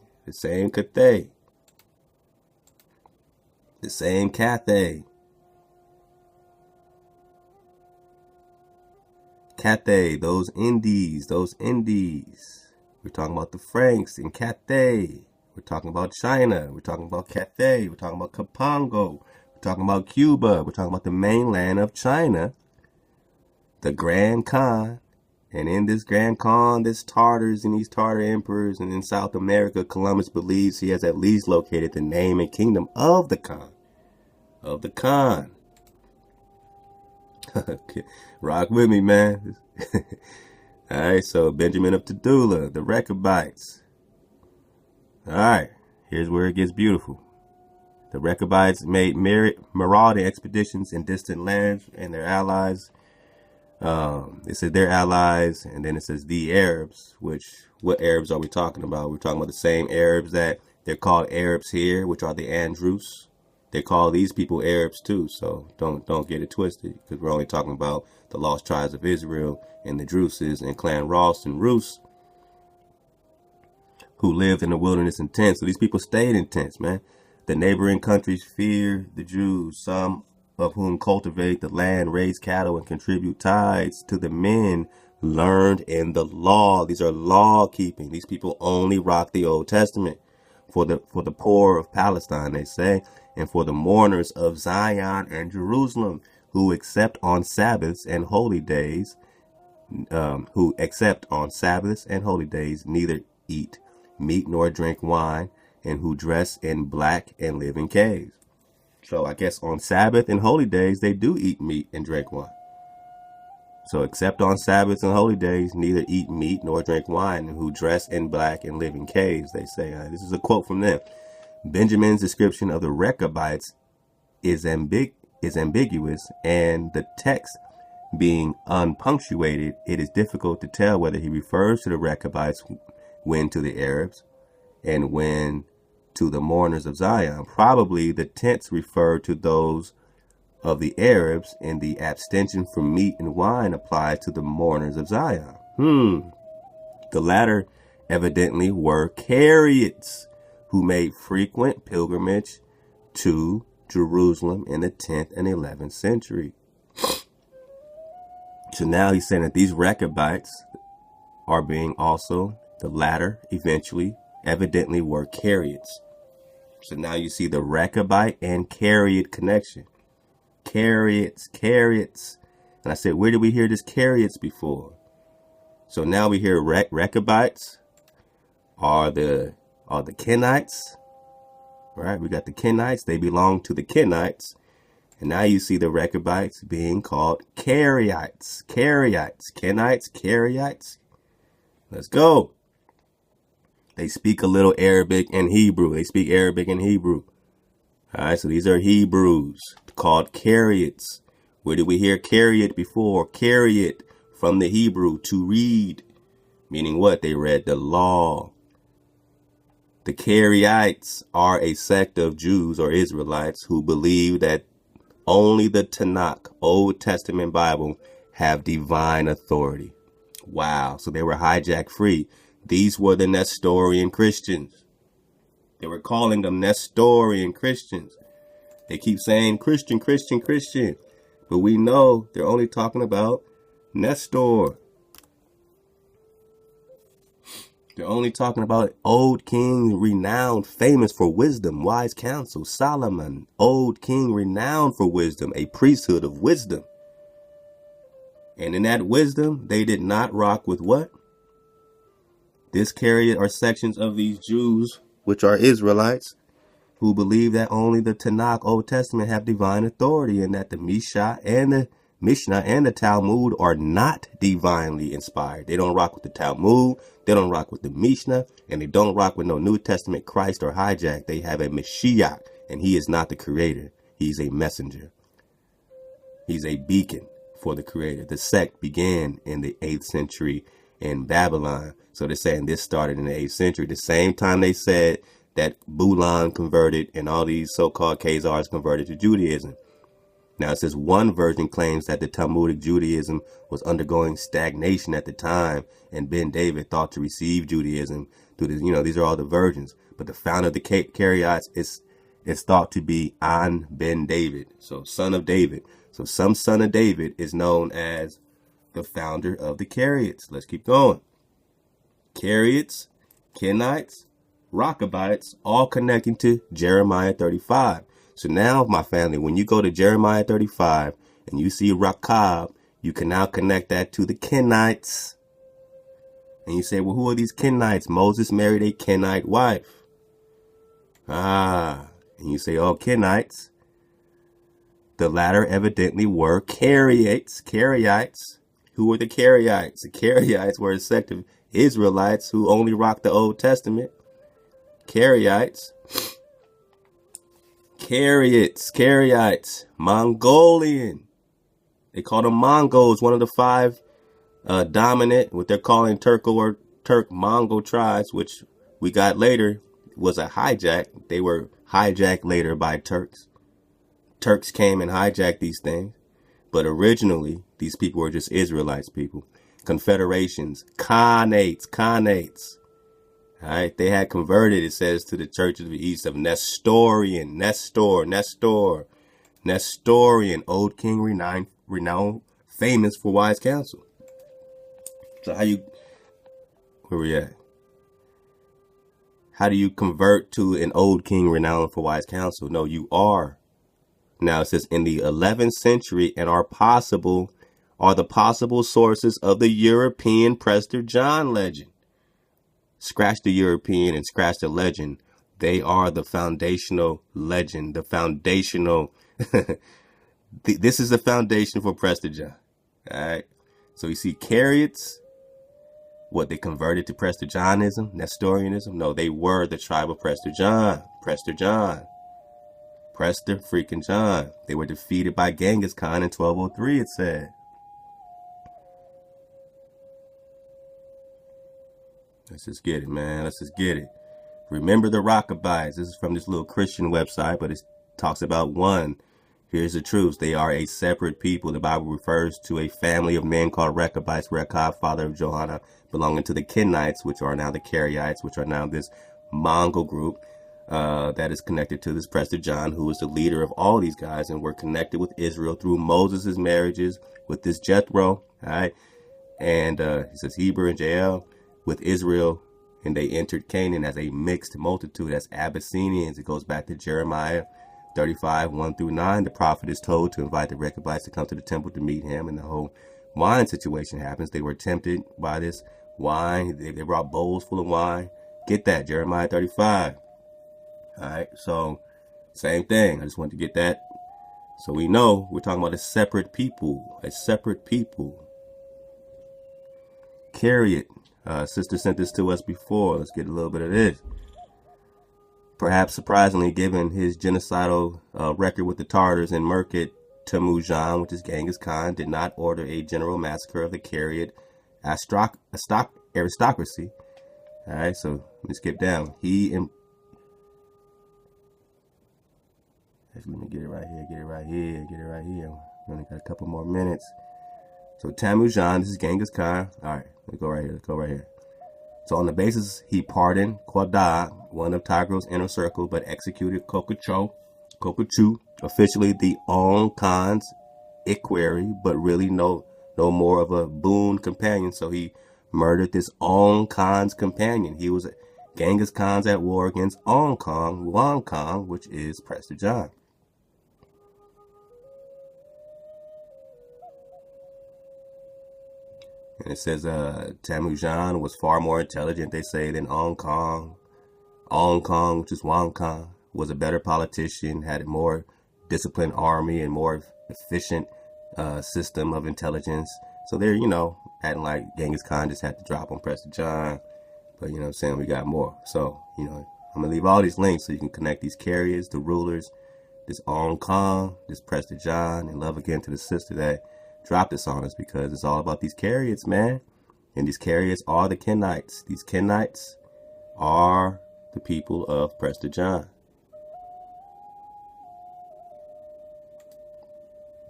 [SPEAKER 1] those Indies. We're talking about the Franks in Cathay. We're talking about China. We're talking about Cathay. We're talking about Kapongo. We're talking about Cuba. We're talking about the mainland of China, the Grand Khan. And in this Grand Khan, there's Tartars and these Tartar emperors. And in South America, Columbus believes he has at least located the name and kingdom of the Khan. Of the Khan. Rock with me, man. All right, so Benjamin of Tudela, the Rechabites. All right, here's where it gets beautiful. The Rechabites made marauding expeditions in distant lands and their allies. It says their allies, and then it says the Arabs, which, what Arabs are we talking about? We're talking about the same Arabs that they're called Arabs here, which are the Andrews. They call these people Arabs too, so don't get it twisted, because we're only talking about the lost tribes of Israel and the Druses and Clan Ross and Rus, who lived in the wilderness in tents. So these people stayed in tents, man. The neighboring countries fear the Jews, some of whom cultivate the land, raise cattle, and contribute tithes to the men learned in the law. These are law keeping. These people only rock the Old Testament. For the poor of Palestine, they say, and for the mourners of Zion and Jerusalem, who accept on Sabbaths and holy days, neither eat meat nor drink wine, and who dress in black and live in caves. So I guess on Sabbath and holy days, they do eat meat and drink wine. So except on Sabbaths and holy days, neither eat meat nor drink wine, and who dress in black and live in caves, they say. This is a quote from them. Benjamin's description of the Rechabites is ambiguous, and the text being unpunctuated, it is difficult to tell whether he refers to the Rechabites when to the Arabs and when to the mourners of Zion. Probably the tense refer to those of the Arabs, and the abstention from meat and wine applies to the mourners of Zion. The latter evidently were Karaites, who made frequent pilgrimage to Jerusalem in the 10th and 11th century. So now he's saying that these Rechabites are being also, the latter eventually, evidently were Karaites. So now you see the Rechabite and Karaite connection. Karaites. And I said, where did we hear this Karaites before? So now we hear Rechabites are the Kenites. Right? We got the Kenites. They belong to the Kenites. And now you see the Rechabites being called Karaites. Kenites, Karaites. Let's go. They speak a little Arabic and Hebrew. All right, so these are Hebrews called Karaites. Where did we hear Karaite before? Karaite from the Hebrew, to read. Meaning what? They read the law. The Karaites are a sect of Jews or Israelites who believe that only the Tanakh, Old Testament Bible, have divine authority. Wow, so they were hijack free. These were the Nestorian Christians. They were calling them Nestorian Christians. They keep saying Christian. But we know they're only talking about Nestor. They're only talking about old king, renowned, famous for wisdom, wise counsel, Solomon. Old king, renowned for wisdom, a priesthood of wisdom. And in that wisdom, they did not rock with what? This Karaite are sections of these Jews, which are Israelites, who believe that only the Tanakh, Old Testament, have divine authority, and that the Mishnah and the Talmud are not divinely inspired. They don't rock with the Talmud, they don't rock with the Mishnah, and they don't rock with no New Testament Christ or hijack. They have a Mashiach, and he is not the creator. He's a messenger. He's a beacon for the creator. The sect began in the 8th century in Babylon. So they're saying this started in the 8th century. The same time they said that Bulan converted and all these so-called Khazars converted to Judaism. Now it says one version claims that the Talmudic Judaism was undergoing stagnation at the time, and Ben David thought to receive Judaism through the, these are all the versions. But the founder of the Karaites is thought to be An Ben David, so son of David. So some son of David is known as the founder of the Karaites. Let's keep going. Karaites, Kenites, Rechabites, all connecting to Jeremiah 35. So now, my family, when you go to Jeremiah 35 and you see Rechab, you can now connect that to the Kenites. And you say, well, who are these Kenites? Moses married a Kenite wife. And you say, oh, Kenites. The latter evidently were Karaites. Who were the Karaites? The Karaites were a sect of Israelites who only rocked the Old Testament. Karaites, Mongolian. They call them Mongols, one of the five dominant, what they're calling Turk-Mongol tribes, which we got later was a hijack. They were hijacked later by Turks. Turks came and hijacked these things, but originally these people were just Israelites people. Confederations, Kenites. All right, they had converted, it says, to the Church of the East of Nestorian, Old King renowned, famous for wise counsel. So where we at? How do you convert to an old king renowned for wise counsel? No, you are. Now it says in the 11th century and are the possible sources of the European Prester John legend. Scratch the European and scratch the legend. They are the foundational legend, the foundational. This is the foundation for Prester John. All right. So you see Karaites, what they converted to Prester Johnism, Nestorianism? No, they were the tribe of Prester John. Prester freaking John. They were defeated by Genghis Khan in 1203, it said. Let's just get it, man. Let's just get it. Remember the Rechabites. This is from this little Christian website, but it talks about one. Here's the truth. They are a separate people. The Bible refers to a family of men called Rechabites, Rechab, father of Johanna, belonging to the Kenites, which are now the Karaites, which are now this Mongol group that is connected to this Prester John, who is the leader of all these guys, and were connected with Israel through Moses' marriages with this Jethro, all right? And he says Heber and Jael with Israel, and they entered Canaan as a mixed multitude, as Abyssinians. It goes back to Jeremiah 35, 1-9. The prophet is told to invite the Rechabites to come to the temple to meet him, and the whole wine situation happens. They were tempted by this wine. They brought bowls full of wine. Get that, Jeremiah 35. All right, so same thing. I just wanted to get that. So we know we're talking about a separate people. Kariot. Sister sent this to us before. Let's get a little bit of this. Perhaps surprisingly, given his genocidal record with the Tartars in Merkit, Temujin, which is Genghis Khan, did not order a general massacre of the Kariot aristocracy. All right, so let me skip down. Let me get it right here. We only got a couple more minutes. So Temujin, this is Genghis Khan. All right, let's go right here. So on the basis, he pardoned Quada, one of Tigro's inner circle, but executed Kokuchu, officially the Ong Khan's equerry, but really no more of a boon companion. So he murdered this Ong Khan's companion. He was Genghis Khan's at war against Wang Kong, which is Prester John. And it says Temujin was far more intelligent, they say, than Ong Kong. Ong Kong, which is Wang Kong, was a better politician, had a more disciplined army and more efficient system of intelligence. So they're, acting like Genghis Khan just had to drop on Prester John. But, you know what I'm saying, we got more. So, I'm going to leave all these links so you can connect these carriers, the rulers, this Ong Kong, this Prester John, and love again to the sister that dropped this on us, because it's all about these Karaites, man. And these Karaites are the Kenites. These Kenites are the people of Prester John.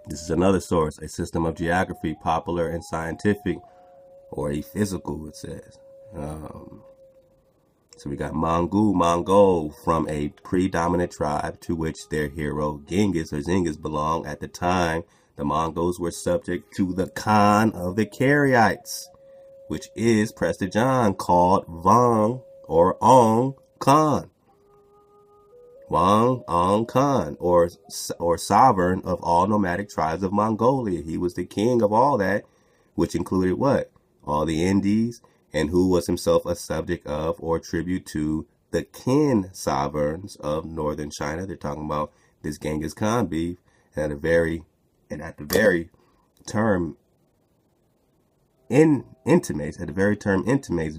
[SPEAKER 1] This is another source, a system of geography, popular and scientific, or a physical, it says. So we got Mongol, from a predominant tribe to which their hero Genghis belonged. At the time, the Mongols were subject to the Khan of the Karaites, which is Prester John, called Vang or Ong Khan. Wang Ong Khan, or sovereign of all nomadic tribes of Mongolia. He was the king of all that, which included what? All the Indies, and who was himself a subject of or tribute to the Qin sovereigns of northern China. They're talking about this Genghis Khan beef, and at the very term intimates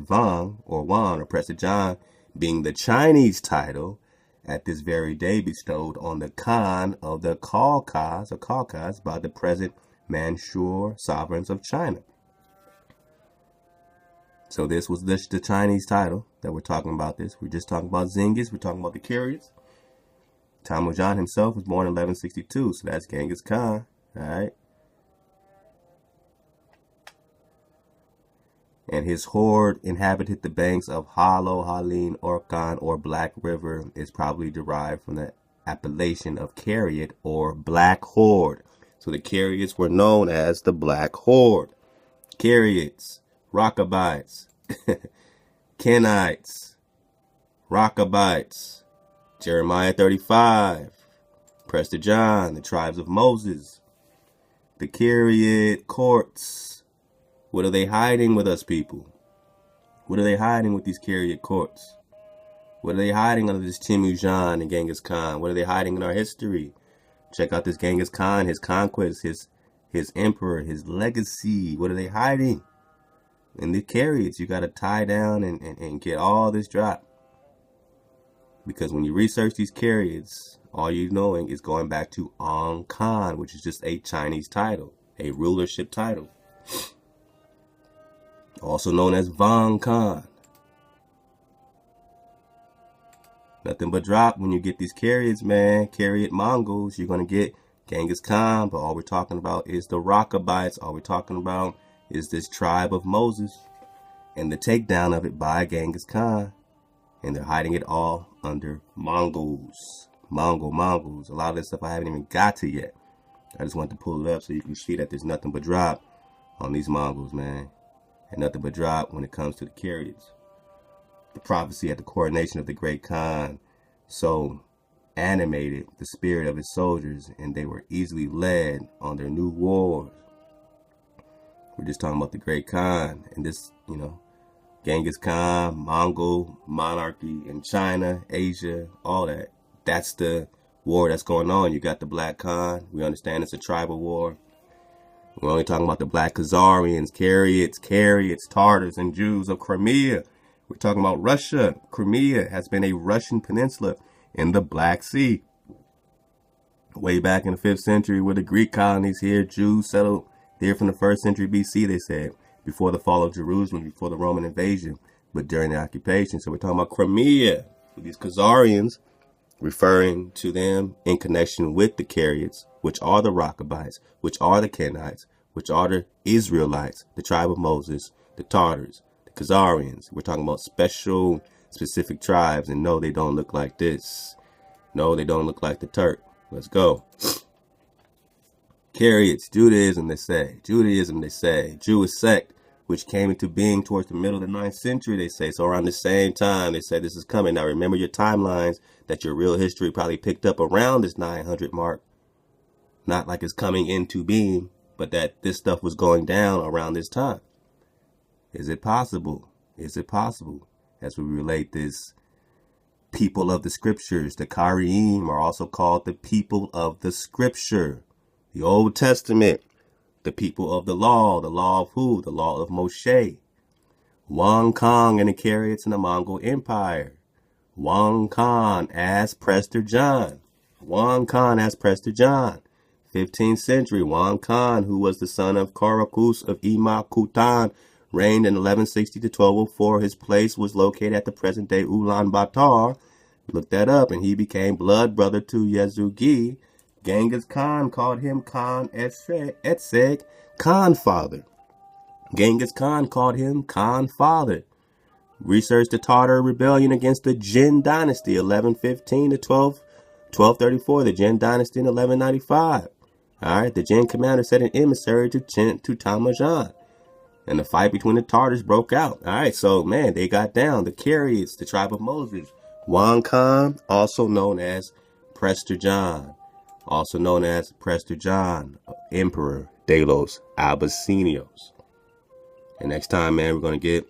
[SPEAKER 1] Wang or Wan or Prester John being the Chinese title at this very day bestowed on the Khan of the Caucasus by the present Manchur sovereigns of China. So this was the Chinese title that we're talking about. We're just talking about Zingis. We're talking about the Karaites. Tamujan himself was born in 1162, so that's Genghis Khan. All right. And his horde inhabited the banks of Halo, Halin, Orkhan, or Black River is probably derived from the appellation of Karaite or Black Horde. So the Karaites were known as the Black Horde. Karaites, Rechabites, Kenites, Rechabites, Jeremiah 35, Prester John, the tribes of Moses, the Karaite courts. What are they hiding with us, people? What are they hiding with these Karaite courts? What are they hiding under this Timujan and Genghis Khan? What are they hiding in our history? Check out this Genghis Khan, his conquests, his emperor, his legacy. What are they hiding? In the Karaites, you got to tie down and get all this drop. Because when you research these Karaites, all you knowing is going back to Ong Khan, which is just a Chinese title, a rulership title. Also known as Wang Khan. Nothing but drop when you get these Karaites, man. Karaite Mongols, you're going to get Genghis Khan, but all we're talking about is the Rechabites. All we're talking about is this tribe of Moses and the takedown of it by Genghis Khan. And they're hiding it all under Mongols. Mongols. A lot of this stuff I haven't even got to yet. I just wanted to pull it up so you can see that there's nothing but drop on these Mongols, man. And nothing but drop when it comes to the Karaites. The prophecy at the coronation of the great Khan so animated the spirit of his soldiers, and they were easily led on their new wars. We're just talking about the great Khan and this, Genghis Khan, Mongol monarchy in China, Asia, all that. That's the war that's going on. You got the Black Khan. We understand it's a tribal war. We're only talking about the Black Khazarians, Karaites, Tartars, and Jews of Crimea. We're talking about Russia. Crimea has been a Russian peninsula in the Black Sea. Way back in the 5th century, with the Greek colonies here, Jews settled here from the 1st century BC, they said, before the fall of Jerusalem, before the Roman invasion, but during the occupation. So we're talking about Crimea, these Khazarians, referring to them in connection with the Karaites, which are the Rechabites, which are the Kenites, which are the Israelites, the tribe of Moses, the Tartars, the Khazarians. We're talking about specific tribes, and no, they don't look like this. No, they don't look like the Turk. Let's go. Karaites, Judaism, they say. Jewish sect, which came into being towards the middle of the 9th century, they say. So around the same time, they say this is coming. Now remember your timelines, that your real history probably picked up around this 900 mark. Not like it's coming into being, but that this stuff was going down around this time. Is it possible? Is it possible? As we relate this, people of the scriptures, the Karaites are also called the people of the scripture. The Old Testament, the people of the law of who? The law of Moshe. Wang Khan and the Karaites in the Mongol Empire. Wang Khan as Prester John. 15th century, Wang Khan, who was the son of Karaites of Ima Kutan, reigned in 1160 to 1204. His place was located at the present-day Ulaanbaatar. Look that up, and he became blood brother to Yezugi. Genghis Khan called him Khan Etseg, Khan father. Genghis Khan called him Khan father. Research the Tartar rebellion against the Jin dynasty, 1115 to 1234. The Jin dynasty in 1195. All right, the Jin commander sent an emissary to Tamujan, and the fight between the Tartars broke out. All right, so man, they got down. The Karaites, the tribe of Moses, Juan Khan, also known as Prester John, Emperor de los Abyssinios. And next time, man, we're going to get